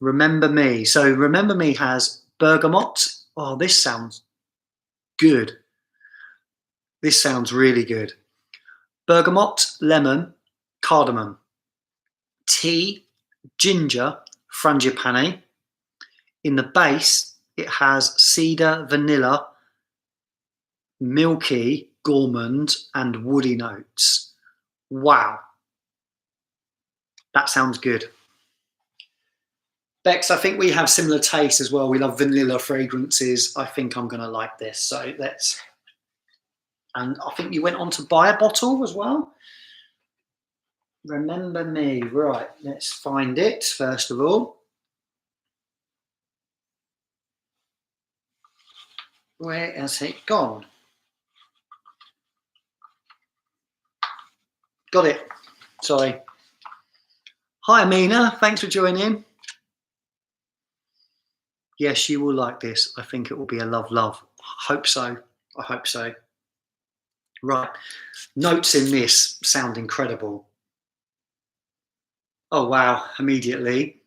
Remember Me. So Remember Me has bergamot. Oh, this sounds good. This sounds really good. Bergamot, lemon, cardamom, tea, ginger, frangipani. In the base, it has cedar, vanilla, milky, gourmand, and woody notes. Wow. That sounds good. Bex, I think we have similar tastes as well. We love vanilla fragrances. I think I'm going to like this. So let's... And I think you went on to buy a bottle as well. Remember Me. Right, let's find it first of all. Where has it gone? Got it. Sorry. Hi, Amina. Thanks for joining. Yes, you will like this. I think it will be a love. I hope so. I hope so. Right. Notes in this sound incredible. Oh, wow. Immediately.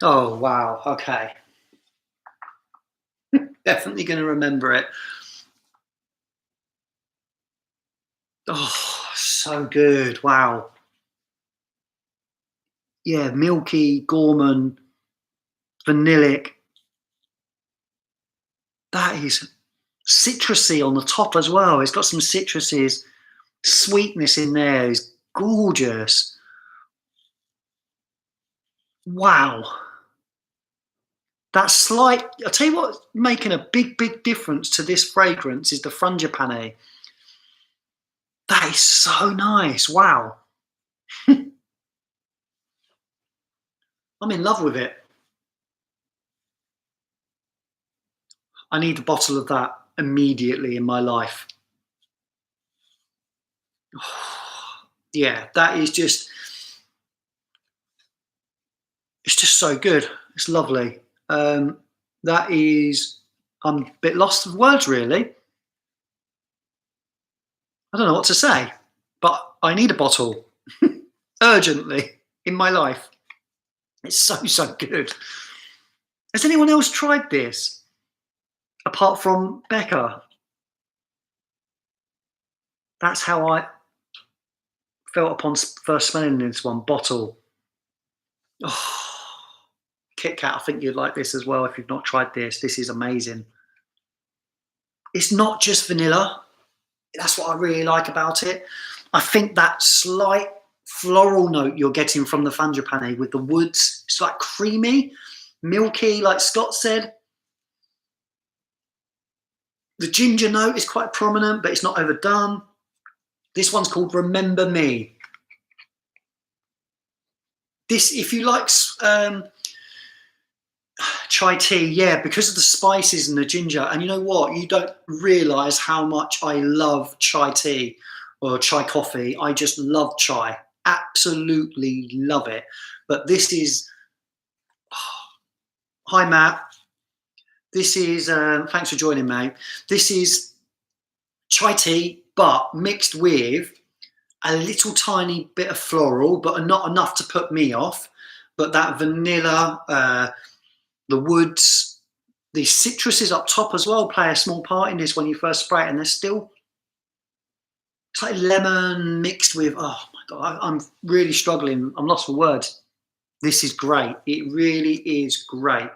Oh, wow. Okay. Definitely going to remember it. Oh, so good. Wow. Yeah, milky, gourmand, vanillic. That is citrusy on the top as well. It's got some citrusy sweetness in there. It's gorgeous. Wow. That slight, I'll tell you what's making a big, big difference to this fragrance is the frangipane. That is so nice. Wow. I'm in love with it. I need a bottle of that immediately in my life. Yeah, that is just, it's just so good. It's lovely. That is, I'm a bit lost of words, really. I don't know what to say, but I need a bottle urgently in my life. It's so, so good. Has anyone else tried this apart from Becca? That's how I felt upon first smelling this one bottle. Oh, Kit Kat, I think you'd like this as well if you've not tried this. This is amazing. It's not just vanilla. That's what I really like about it. I think that slight floral note you're getting from the frangipane with the woods, it's like creamy, milky, like Scott said. The ginger note is quite prominent, but it's not overdone. This one's called Remember Me. This, if you like chai tea, yeah, because of the spices and the ginger. And you know what? You don't realise how much I love chai tea or chai coffee. I just love chai. Absolutely love it. But this is, hi Matt. This is, thanks for joining, mate. This is chai tea, but mixed with a little tiny bit of floral, but not enough to put me off. But that vanilla, the woods, the citruses up top as well play a small part in this when you first spray it, and they're still, it's like lemon mixed with, oh my God, I'm really struggling. I'm lost for words. This is great. It really is great.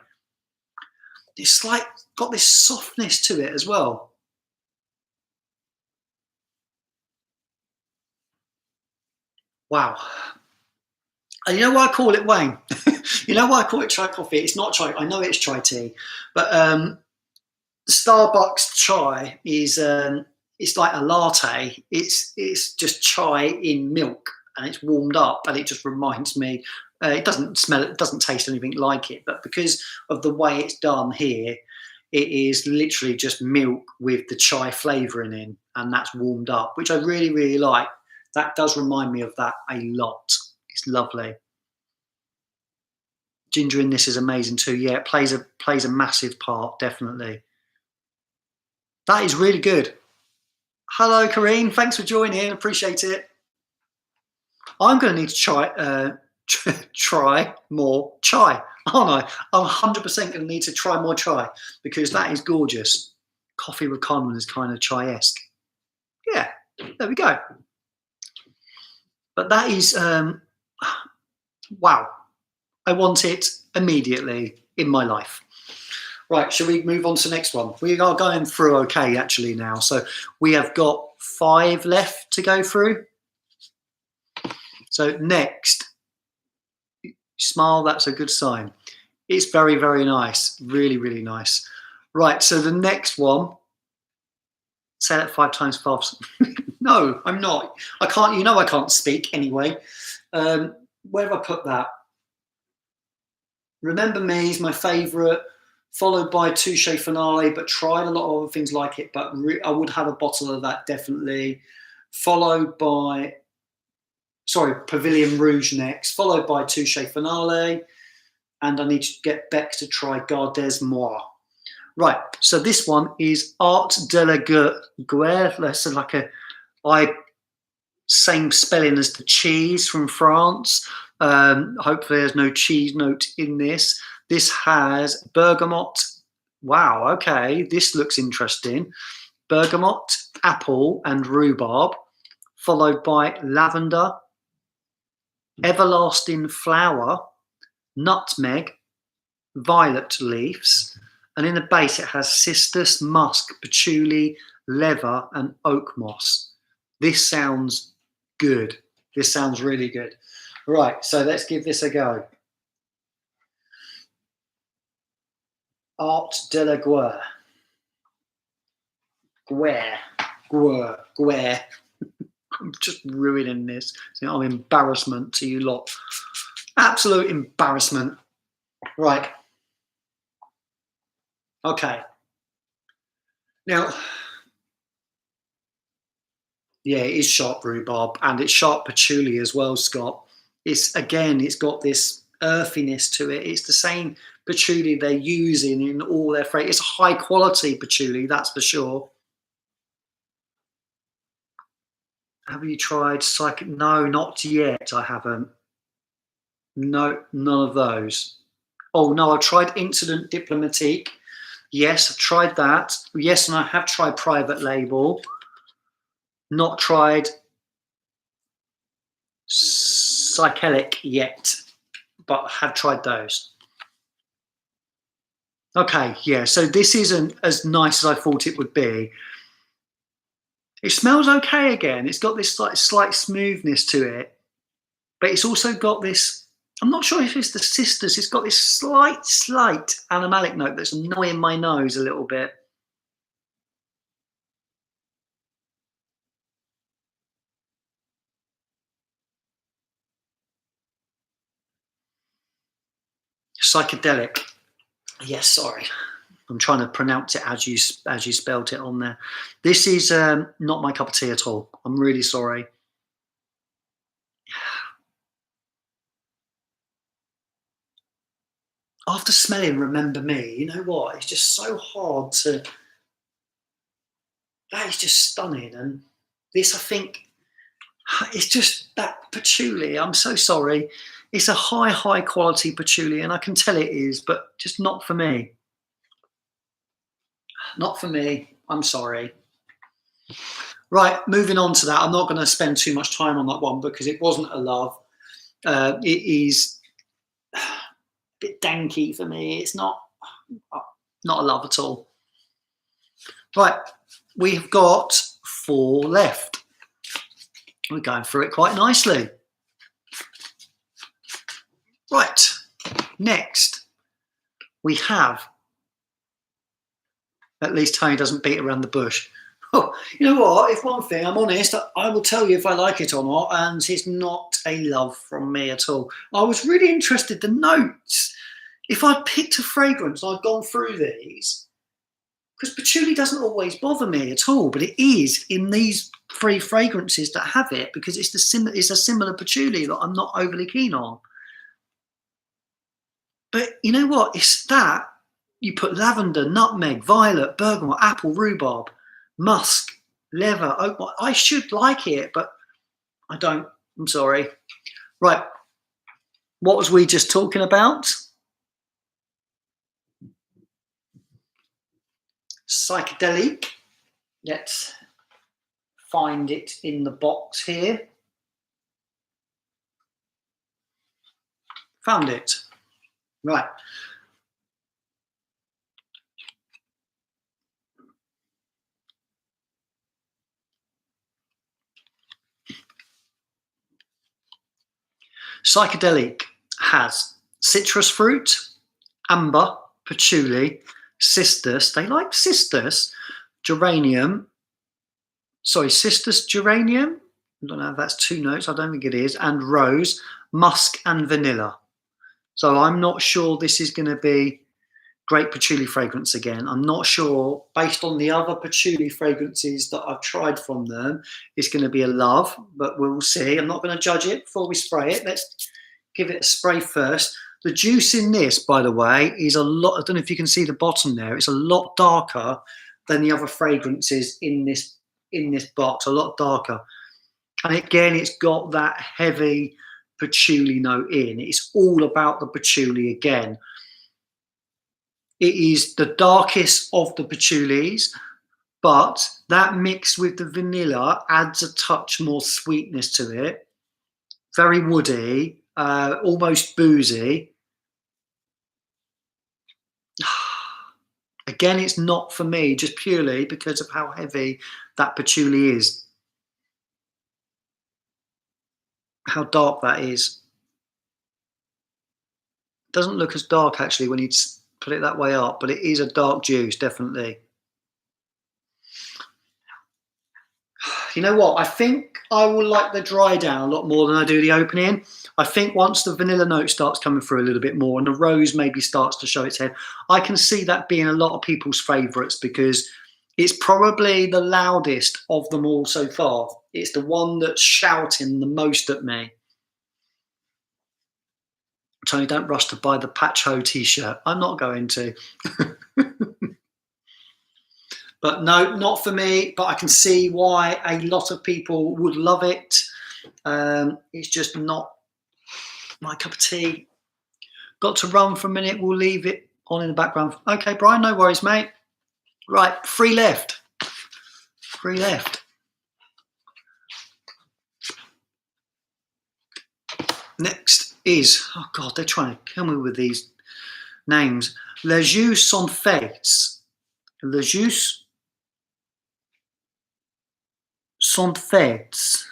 It's like got this softness to it as well. Wow. And you know why I call it, Wayne? You know why I call it chai coffee? It's not chai. I know it's chai tea, but Starbucks chai is it's like a latte. It's just chai in milk, and it's warmed up, and it just reminds me. It doesn't smell. It doesn't taste anything like it, but because of the way it's done here, it is literally just milk with the chai flavouring in, and that's warmed up, which I really, really like. That does remind me of that a lot. It's lovely. Ginger in this is amazing too. Yeah, it plays a massive part, definitely. That is really good. Hello, Karine. Thanks for joining. Appreciate it. I'm going to need to try more chai, aren't I? I'm 100% going to need to try more chai because that is gorgeous. Coffee with cardamom is kind of chai-esque. Yeah, there we go. But that is, wow. I want it immediately in my life. Right, shall we move on to the next one? We are going through okay, actually, now. So we have got 5 left to go through. So next, smile, that's a good sign. It's very, very nice. Really, really nice. Right, so the next one, say that 5 times fast. No, I'm not. I can't, you know I can't speak anyway. Where have I put that? Remember Me is my favourite, followed by Touche Finale, but tried a lot of other things like it, but I would have a bottle of that definitely. Followed by, sorry, Pavilion Rouge next, followed by Touche Finale, and I need to get Beck to try Gardez Moi. Right, so this one is Art de la Guerre, so like same spelling as the cheese from France. Hopefully there's no cheese note in this. This has bergamot. Wow, okay, this looks interesting. Bergamot, apple, and rhubarb, followed by lavender, everlasting flower, nutmeg, violet leaves, And in the base, it has cistus, musk, patchouli, leather, and oak moss. This sounds good. This sounds really good. Right, so let's give this a go. Art de la Guerre. Guerre. I'm just ruining this. I'm embarrassment to you lot. Absolute embarrassment. Right. Okay. Now, yeah, it is sharp rhubarb and it's sharp patchouli as well, Scott. It's got this earthiness to it. It's the same patchouli they're using in all their fragrances. It's high quality patchouli, that's for sure. Have you tried psychic? No, not yet. I haven't. No, none of those. Oh no, I've tried Incident Diplomatique. Yes, I've tried that. Yes, and I have tried Private Label. Not tried Psychedelic yet, but I have tried those. Okay, yeah, so this isn't as nice as I thought it would be. It smells okay again. It's got this slight smoothness to it, but it's also got this, I'm not sure if it's the cistus, it's got this slight animalic note that's annoying my nose a little bit. Psychedelic. Yes, sorry. I'm trying to pronounce it as you spelt it on there. This is not my cup of tea at all. I'm really sorry. After smelling Remember Me, you know what? It's just so hard to... That is just stunning. And this, I think, it's just that patchouli. I'm so sorry. It's a high quality patchouli, and I can tell it is, but just not for me. Not for me. I'm sorry. Right, moving on to that. I'm not going to spend too much time on that one because it wasn't a love. It is a bit danky for me. It's not a love at all. Right, we've got 4 left. We're going through it quite nicely. Right, next we have, at least Tony doesn't beat around the bush. Oh, you know what, if one thing, I'm honest, I will tell you if I like it or not, and it's not a love from me at all. I was really interested, the notes, if I'd picked a fragrance, I'd gone through these, because patchouli doesn't always bother me at all, but it is in these 3 fragrances that have it, because it's a similar patchouli that I'm not overly keen on. But you know what? It's that you put lavender, nutmeg, violet, bergamot, apple, rhubarb, musk, leather, oak. I should like it, but I don't. I'm sorry. Right. What was we just talking about? Psychedelic. Let's find it in the box here. Found it. Right. Psychedelic has citrus fruit, amber, patchouli, cistus. They like cistus, geranium. Sorry, cistus, geranium. I don't know if that's 2 notes. I don't think it is. And rose, musk, and vanilla. So I'm not sure this is going to be great patchouli fragrance again. I'm not sure, based on the other patchouli fragrances that I've tried from them, it's going to be a love, but we'll see. I'm not going to judge it before we spray it. Let's give it a spray first. The juice in this, by the way, is a lot, I don't know if you can see the bottom there, it's a lot darker than the other fragrances in this box, a lot darker. And again, it's got that heavy patchouli note in. It's all about the patchouli again. It is the darkest of the patchoulis, but that mixed with the vanilla adds a touch more sweetness to it. Very woody, almost boozy. Again, it's not for me, just purely because of how heavy that patchouli is. How dark that is. It doesn't look as dark actually when you put it that way up, but it is a dark juice, definitely. You know what? I think I will like the dry down a lot more than I do the opening. I think once the vanilla note starts coming through a little bit more and the rose maybe starts to show its head, I can see that being a lot of people's favourites because it's probably the loudest of them all so far. It's the one that's shouting the most at me. Tony, don't rush to buy the Patch Ho t-shirt. I'm not going to. But no, not for me, but I can see why a lot of people would love it. It's just not my cup of tea. Got to run for a minute. We'll leave it on in the background. Okay, Brian, no worries, mate. Right, 3 left. 3 left. Next is, oh God, they're trying to kill me with these names. Les jus sont faits. Les jus sont faits.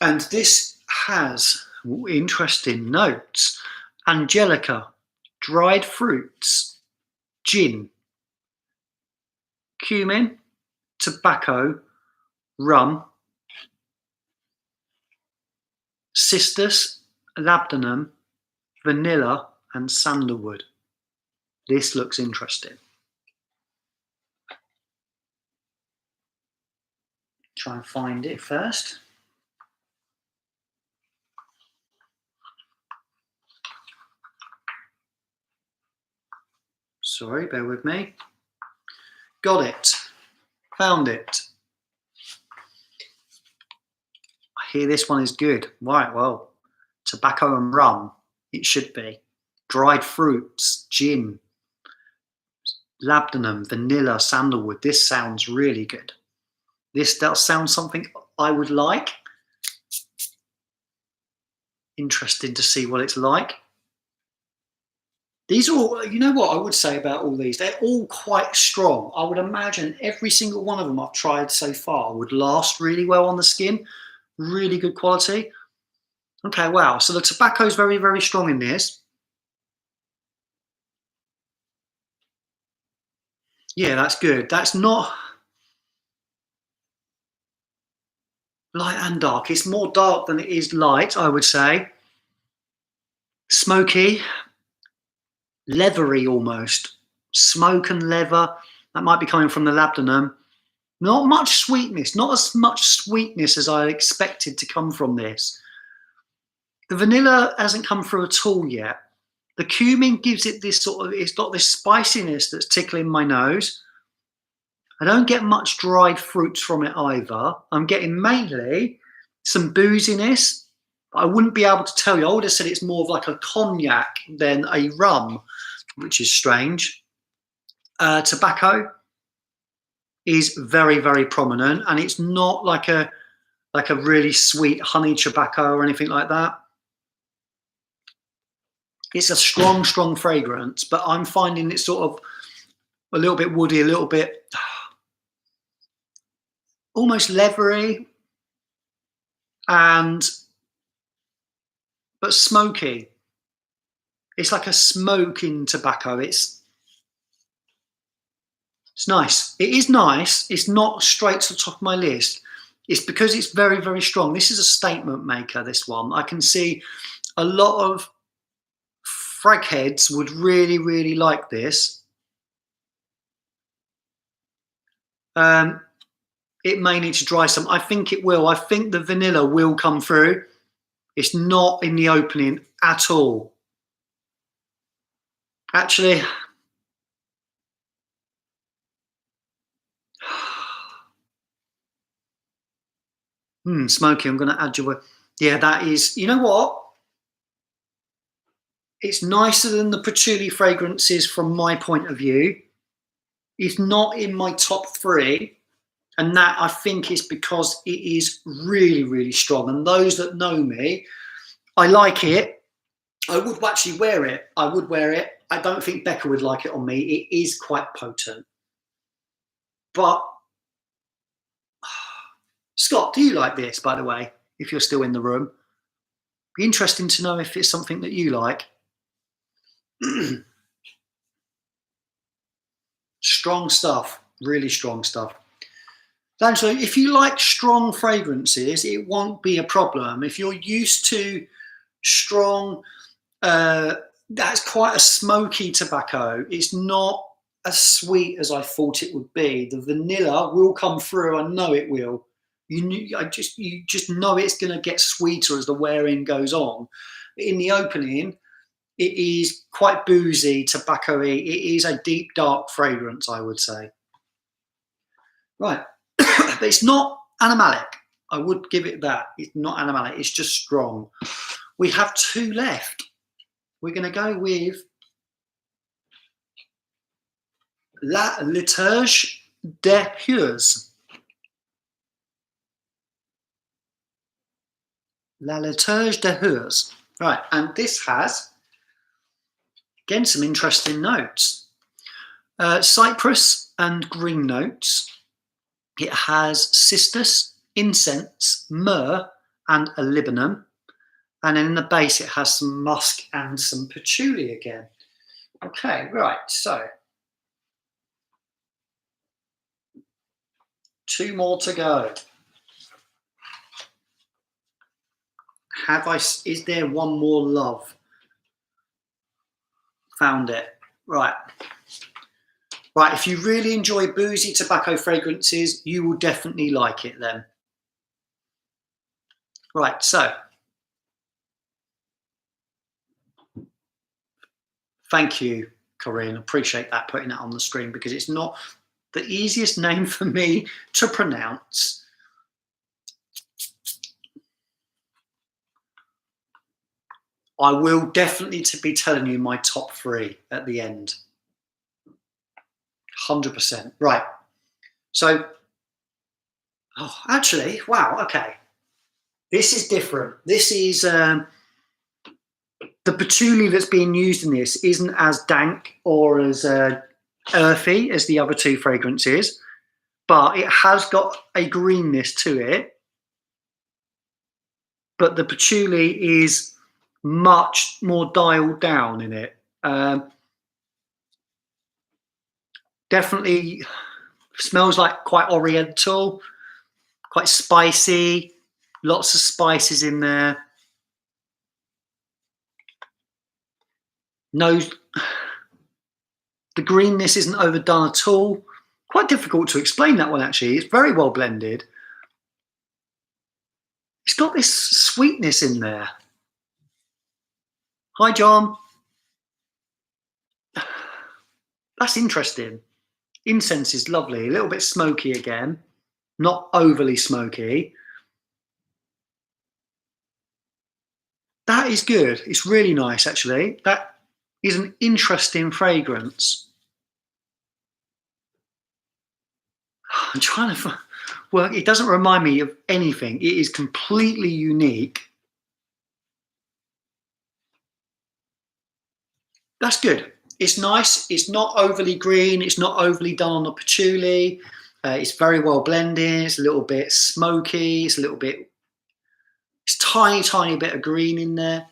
And this has interesting notes. Angelica, dried fruits, gin, cumin, tobacco, rum, cistus, labdanum, vanilla, and sandalwood. This looks interesting. Try and find it first. Sorry, bear with me. Got it. Found it. I hear this one is good. Right, well, tobacco and rum, it should be. Dried fruits, gin, labdanum, vanilla, sandalwood. This sounds really good. This does sound something I would like. Interested to see what it's like. These are all, you know what I would say about all these? They're all quite strong. I would imagine every single one of them I've tried so far would last really well on the skin. Really good quality. Okay, wow. So the tobacco is very, very strong in this. Yeah, that's good. That's not light and dark. It's more dark than it is light, I would say. Smoky. Leathery almost. Smoke and leather. That might be coming from the labdanum. Not much sweetness. Not as much sweetness as I expected to come from this. The vanilla hasn't come through at all yet. The cumin gives it this sort of, it's got this spiciness that's tickling my nose. I don't get much dried fruits from it either. I'm getting mainly some booziness. I wouldn't be able to tell you. I would have said it's more of like a cognac than a rum, which is strange. Tobacco is very, very prominent, and it's not like a really sweet honey tobacco or anything like that. It's a strong, strong fragrance, but I'm finding it sort of a little bit woody, a little bit almost leathery, but smoky. It's like a smoking tobacco. It's nice. It is nice. It's not straight to the top of my list. It's because it's very, very strong. This is a statement maker, this one. I can see a lot of frag heads would really, really like this. It may need to dry some. I think it will. I think the vanilla will come through. It's not in the opening at all. Actually, smoky. I'm going to add your word. Yeah, that is, you know what? It's nicer than the patchouli fragrances from my point of view. It's not in my top 3. And that, I think, is because it is really, really strong. And those that know me, I like it. I would actually wear it. I would wear it. I don't think Becca would like it on me. It is quite potent. But, Scott, do you like this, by the way, if you're still in the room? Be interesting to know if it's something that you like. Strong stuff, really strong stuff. So if you like strong fragrances, it won't be a problem. If you're used to strong, that's quite a smoky tobacco. It's not as sweet as I thought it would be. The vanilla will come through. I know it will. You just know it's going to get sweeter as the wearing goes on. In the opening, it is quite boozy, tobacco-y. It is a deep, dark fragrance, I would say. Right. But it's not animalic. I would give it that. It's not animalic. It's just strong. We have 2 left. We're going to go with La Liturge des Heures. La Liturge des Heures. Right, and this has, again, some interesting notes. Cypress and green notes. It has cistus, incense, myrrh, and a liburnum. And then in the base, it has some musk and some patchouli again. Okay, right, so 2 more to go. Is there one more love? Found it. Right. Right, if you really enjoy boozy tobacco fragrances, you will definitely like it then. Right, so. Thank you, Corinne. Appreciate that, putting that on the screen, because it's not the easiest name for me to pronounce. I will definitely be telling you my top 3 at the end. 100%. Right. So, actually, wow, okay. This is different. This is, the patchouli that's being used in this isn't as dank or as earthy as the other 2 fragrances, but it has got a greenness to it. But the patchouli is much more dialed down in it. Definitely smells like quite oriental, quite spicy, lots of spices in there. No, the greenness isn't overdone at all. Quite difficult to explain that one, actually. It's very well blended. It's got this sweetness in there. Hi, John. That's interesting. Incense is lovely. A little bit smoky again. Not overly smoky. That is good. It's really nice, actually. That is an interesting fragrance. I'm trying to work. It doesn't remind me of anything. It is completely unique. That's good. It's nice. It's not overly green. It's not overly done on the patchouli. It's very well blended. It's a little bit smoky. It's tiny, tiny bit of green in there.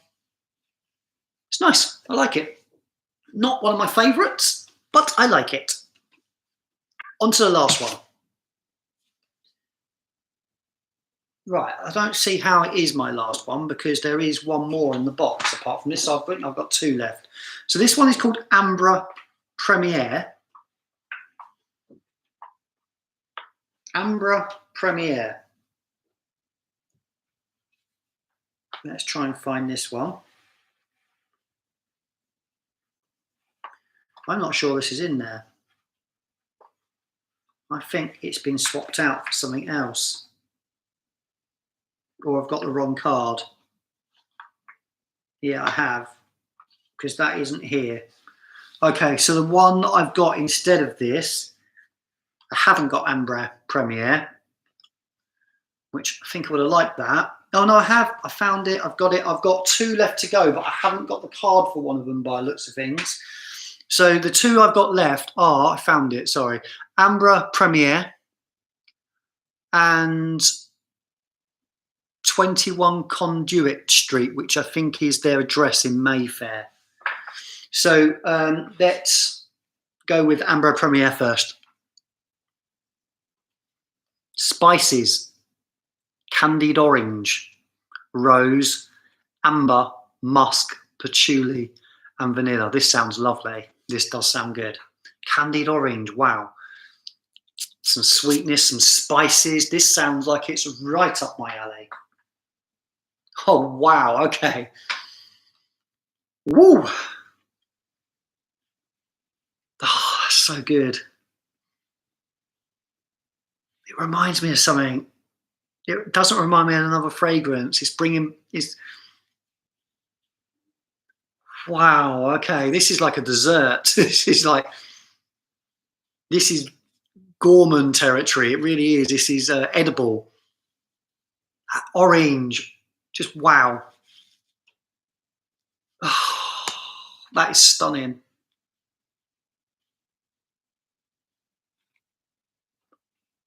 It's nice. I like it. Not one of my favourites, but I like it. On to the last one. Right, I don't see how it is my last one, because there is one more in the box apart from this. I've got 2 left. So this one is called Ambre Premiere. Ambre Premiere. Let's try and find this one. I'm not sure this is in there. I think it's been swapped out for something else. Or I've got the wrong card. Yeah, I have, because that isn't here. Okay, so the one that I've got instead of this, I haven't got Ambre Premiere, which I think I would have liked that. Oh no, I have. I found it. I've got it. I've got 2 left to go, but I haven't got the card for one of them by the looks of things. So the two I've got left are, I found it, sorry, Ambra Premier and 21 Conduit Street, which I think is their address in Mayfair. So let's go with Ambra Premier first. Spices: candied orange, rose, amber, musk, patchouli, and vanilla. This sounds lovely. This does sound good. Candied orange, wow. Some sweetness, some spices. This sounds like it's right up my alley. Oh, wow, okay. Woo! Oh, so good. It reminds me of something. It doesn't remind me of another fragrance. Wow, okay. This is like a dessert. This is gourmand territory. It really is. This is edible. Orange, just wow. Oh, that is stunning.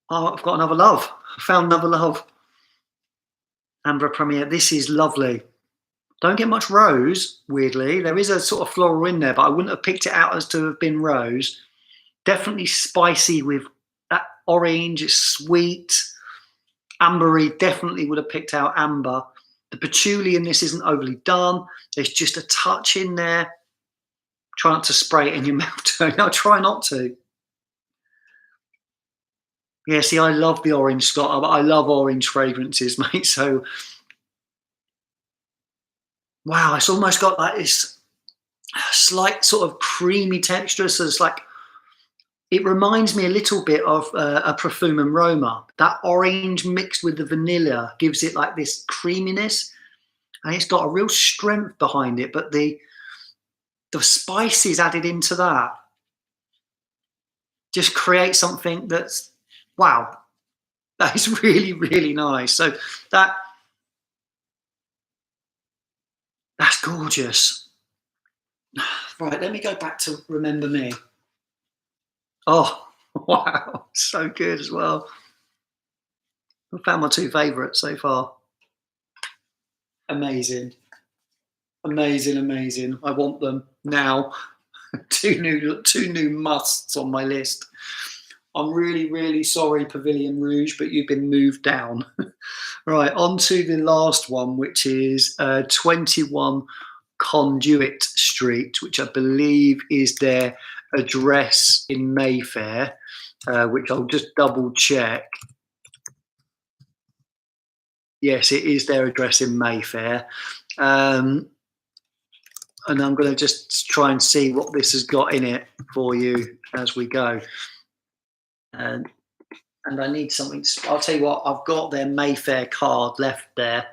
Oh, I've got another love. I found another love. Ambra Premier. This is lovely. Don't get much rose, weirdly. There is a sort of floral in there, but I wouldn't have picked it out as to have been rose. Definitely spicy with that orange. It's sweet. Ambery, definitely would have picked out amber. The patchouli in this isn't overly done. There's just a touch in there. Try not to spray it in your mouth. No, try not to. Yeah, see, I love the orange, Scott. I love orange fragrances, mate. So, wow, it's almost got like this slight sort of creamy texture. So it's like, it reminds me a little bit of a Profumum Roma. That orange mixed with the vanilla gives it like this creaminess, and it's got a real strength behind it. But the spices added into that just create something that's, wow, that is really, really nice. So that's gorgeous. Right, let me go back to Remember Me. Oh, wow, so good as well. I found my two favourites so far. Amazing. Amazing, amazing. I want them now. two new musts on my list. I'm really, really sorry, Pavilion Rouge, but you've been moved down. Right, on to the last one, which is 21 Conduit Street, which I believe is their address in Mayfair, which I'll just double check. Yes, it is their address in Mayfair. And I'm going to just try and see what this has got in it for you as we go. And I need something. I'll tell you what, I've got their Mayfair card left there.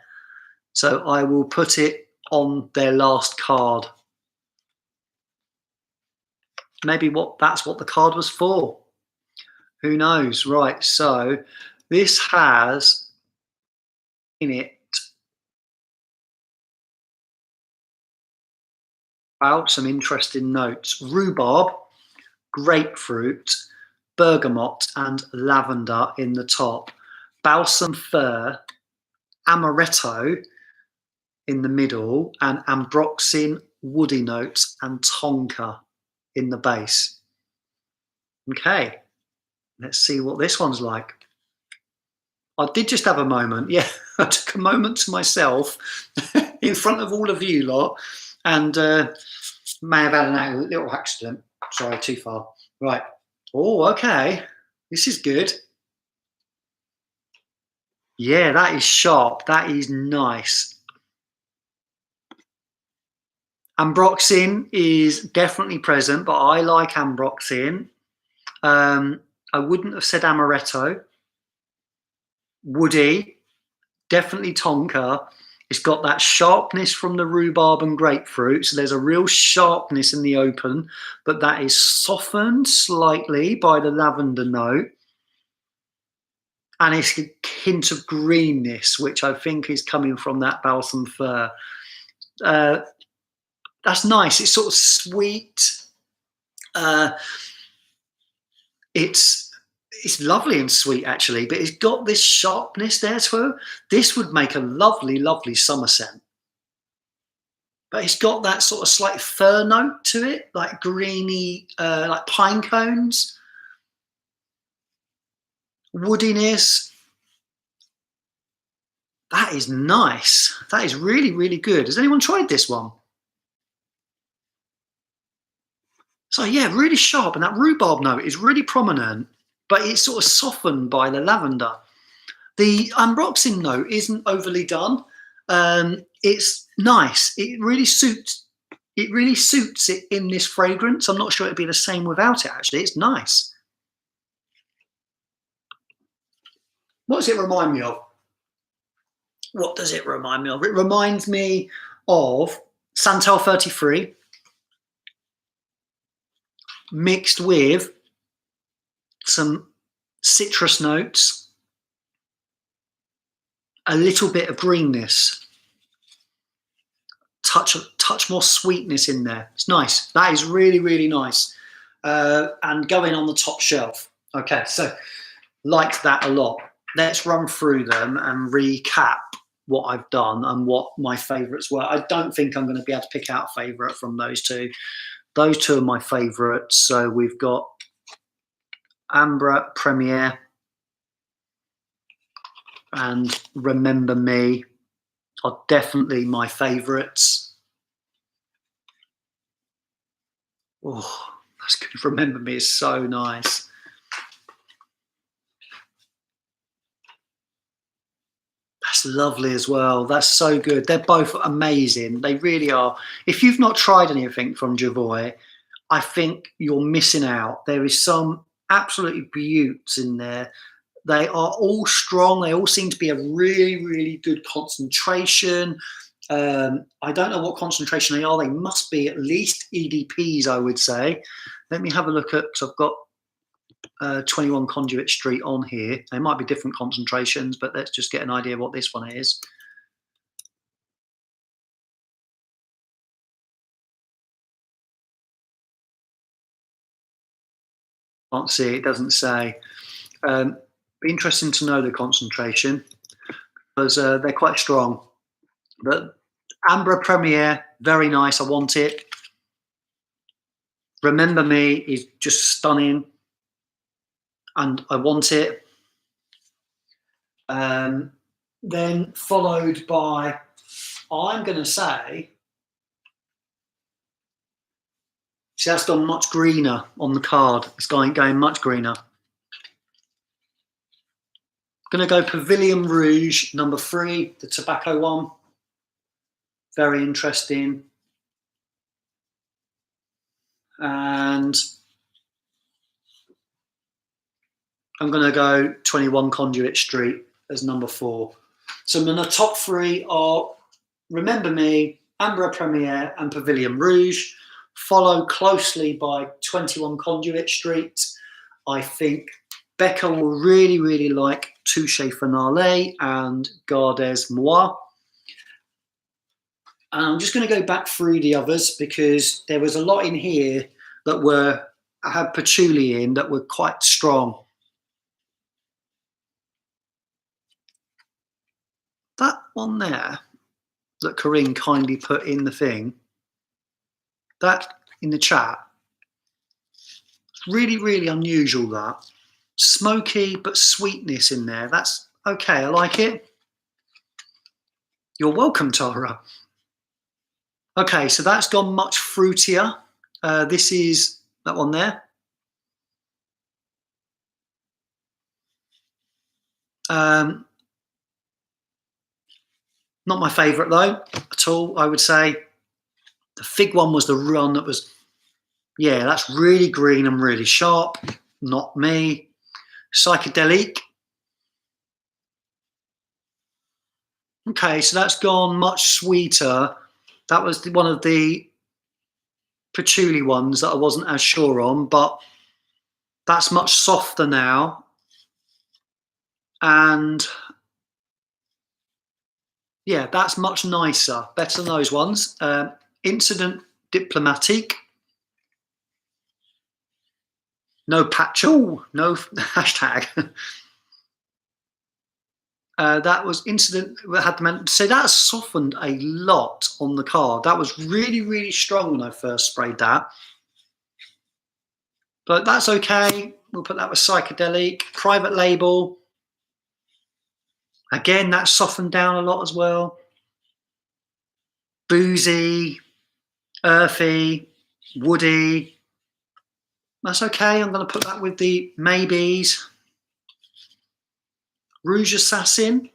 So I will put it on their last card. Maybe that's what the card was for. Who knows? Right, so this has in it some interesting notes: rhubarb, grapefruit, bergamot, and lavender in the top, balsam fir, amaretto in the middle, and ambroxan, woody notes, and tonka in the base. Okay, let's see what this one's like. I did just have a moment. Yeah, I took a moment to myself in front of all of you lot, and may have had a little accident. Sorry, too far. Right. Oh, okay. This is good. Yeah, that is sharp. That is nice. Ambroxan is definitely present, but I like ambroxan. I wouldn't have said amaretto. Woody, definitely tonka. It's got that sharpness from the rhubarb and grapefruit, so there's a real sharpness in the open, but that is softened slightly by the lavender note. And it's a hint of greenness, which I think is coming from that balsam fir. That's nice. It's sort of sweet. Uh, it's lovely and sweet actually, but it's got this sharpness there too. This would make a lovely, lovely summer scent. But it's got that sort of slight fir note to it, like greeny, like pine cones, woodiness. That is nice. That is really, really good. Has anyone tried this one? So yeah, really sharp, and that rhubarb note is really prominent, but it's sort of softened by the lavender. The ambroxan note isn't overly done. It's nice. It really suits. It really suits it in this fragrance. I'm not sure it'd be the same without it. Actually, it's nice. What does it remind me of? What does it remind me of? It reminds me of Santal 33 mixed with some citrus notes, a little bit of greenness, touch more sweetness in there. It's nice. That is really, really nice. And going on the top shelf. Okay, so like that a lot. Let's run through them and recap what I've done and what my favourites were. I don't think I'm going to be able to pick out a favourite from those two. Those two are my favourites. So we've got Amber Premier and Remember Me are definitely my favourites. Oh, that's good. Remember Me is so nice. That's lovely as well. That's so good. They're both amazing. They really are. If you've not tried anything from Jovoy, I think you're missing out. There is some absolutely beauts in there. They are all strong. They all seem to be a really, really good concentration. I don't know what concentration they are. They must be at least EDPs, I would say. Let me have a look at, because I've got 21 Conduit Street on here. They might be different concentrations, but let's just get an idea of what this one is. Can't see, it doesn't say. Be interesting to know the concentration because they're quite strong. But Amber Premier, very nice. I want it. Remember Me is just stunning, and I want it. Then followed by, I'm going to say, see, that's gone much greener on the card. It's going much greener. Going to go Pavilion Rouge, number 3, the tobacco one. Very interesting. And I'm going to go 21 Conduit Street as number 4. So the top 3 are Remember Me, Amber Premier, and Pavilion Rouge, followed closely by 21 Conduit Street. I think Becca will really, really like Touche Finale and Gardez Moi. And I'm just going to go back through the others because there was a lot in here that had patchouli in that were quite strong. That one there that Corinne kindly put in the thing, that in the chat, really, really unusual, that. Smoky but sweetness in there. That's okay, I like it. You're welcome, Tara. Okay, so that's gone much fruitier. This is that one there. Not my favourite though, at all, I would say. The fig one was the one that was, yeah, that's really green and really sharp. Not me. Psychedelic. Okay, so that's gone much sweeter. That was one of the patchouli ones that I wasn't as sure on, but that's much softer now. And yeah, that's much nicer, better than those ones. Incident Diplomatique. No patcho, no hashtag. That was incident. Had the man, so that softened a lot on the card. That was really, really strong when I first sprayed that. But that's okay. We'll put that with psychedelic, private label. Again, that softened down a lot as well. Boozy, earthy, woody. That's okay. I'm going to put that with the maybes. Rouge Assassin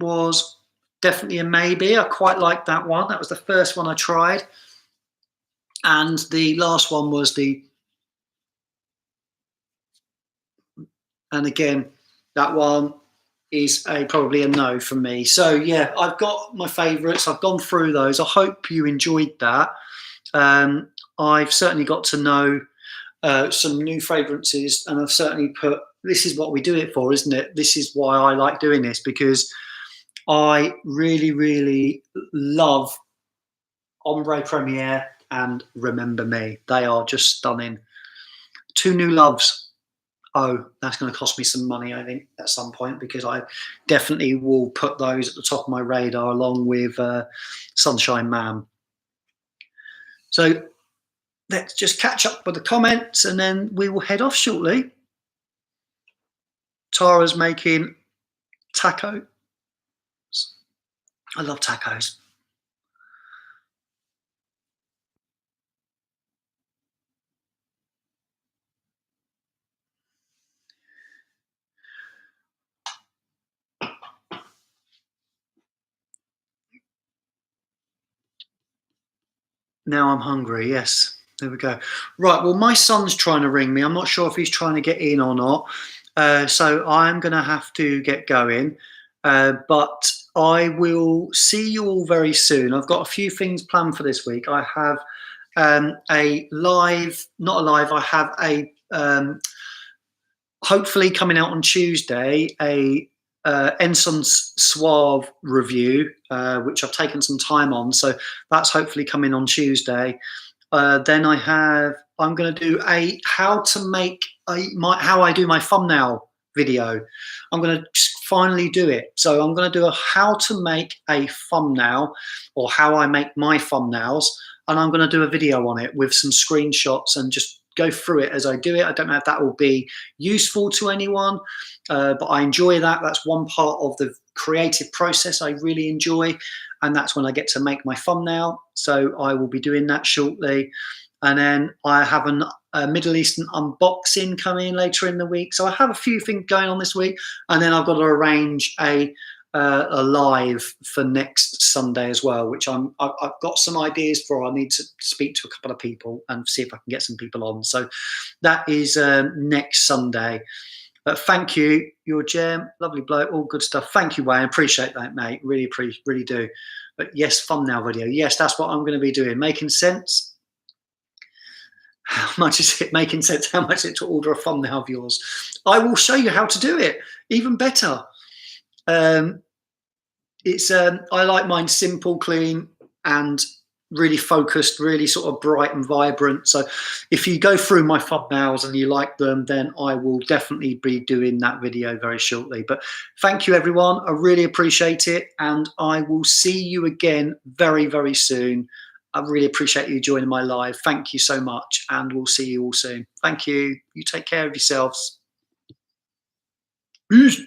was definitely a maybe. I quite liked that one. That was the first one I tried. And the last one was the, and again, that one is probably a no from me. So yeah, I've got my favourites. I've gone through those. I hope you enjoyed that. I've certainly got to know some new fragrances, and I've certainly put, this is what we do it for, isn't it? This is why I like doing this, because I really, really love Ombre Premiere and Remember Me. They are just stunning. Two new loves. Oh, that's going to cost me some money, I think, at some point, because I definitely will put those at the top of my radar along with Sunshine Man. So let's just catch up with the comments and then we will head off shortly. Tara's making tacos. I love tacos. Now I'm hungry, yes. There we go. Right, well, my son's trying to ring me. I'm not sure if he's trying to get in or not. So I'm going to have to get going. But I will see you all very soon. I've got a few things planned for this week. I have a live, not a live, I have a, hopefully coming out on Tuesday, a Ensign Suave review, which I've taken some time on. So that's hopefully coming on Tuesday. Then I'm going to do a how to make how I do my thumbnail video. I'm going to finally do it. So I'm going to do a how to make a thumbnail, or how I make my thumbnails. And I'm going to do a video on it with some screenshots and just go through it as I do it. I don't know if that will be useful to anyone, but I enjoy that. That's one part of the creative process I really enjoy, and that's when I get to make my thumbnail. So I will be doing that shortly. And then I have a Middle Eastern unboxing coming later in the week. So I have a few things going on this week, and then I've got to arrange a live for next Sunday as well, which I've got some ideas for. I need to speak to a couple of people and see if I can get some people on. So that is next Sunday. But thank you, you're a gem, lovely bloke, all good stuff. Thank you, Wayne, appreciate that, mate. Really do. But yes, thumbnail video. Yes, that's what I'm going to be doing. Making sense? How much is it making sense? How much is it to order a thumbnail of yours? I will show you how to do it. Even better. I like mine simple, clean, and really focused, really sort of bright and vibrant. So if you go through my thumbnails and you like them, then I will definitely be doing that video very shortly. But thank you, everyone. I really appreciate it. And I will see you again very, very soon. I really appreciate you joining my live. Thank you so much. And we'll see you all soon. Thank you. You take care of yourselves. Peace.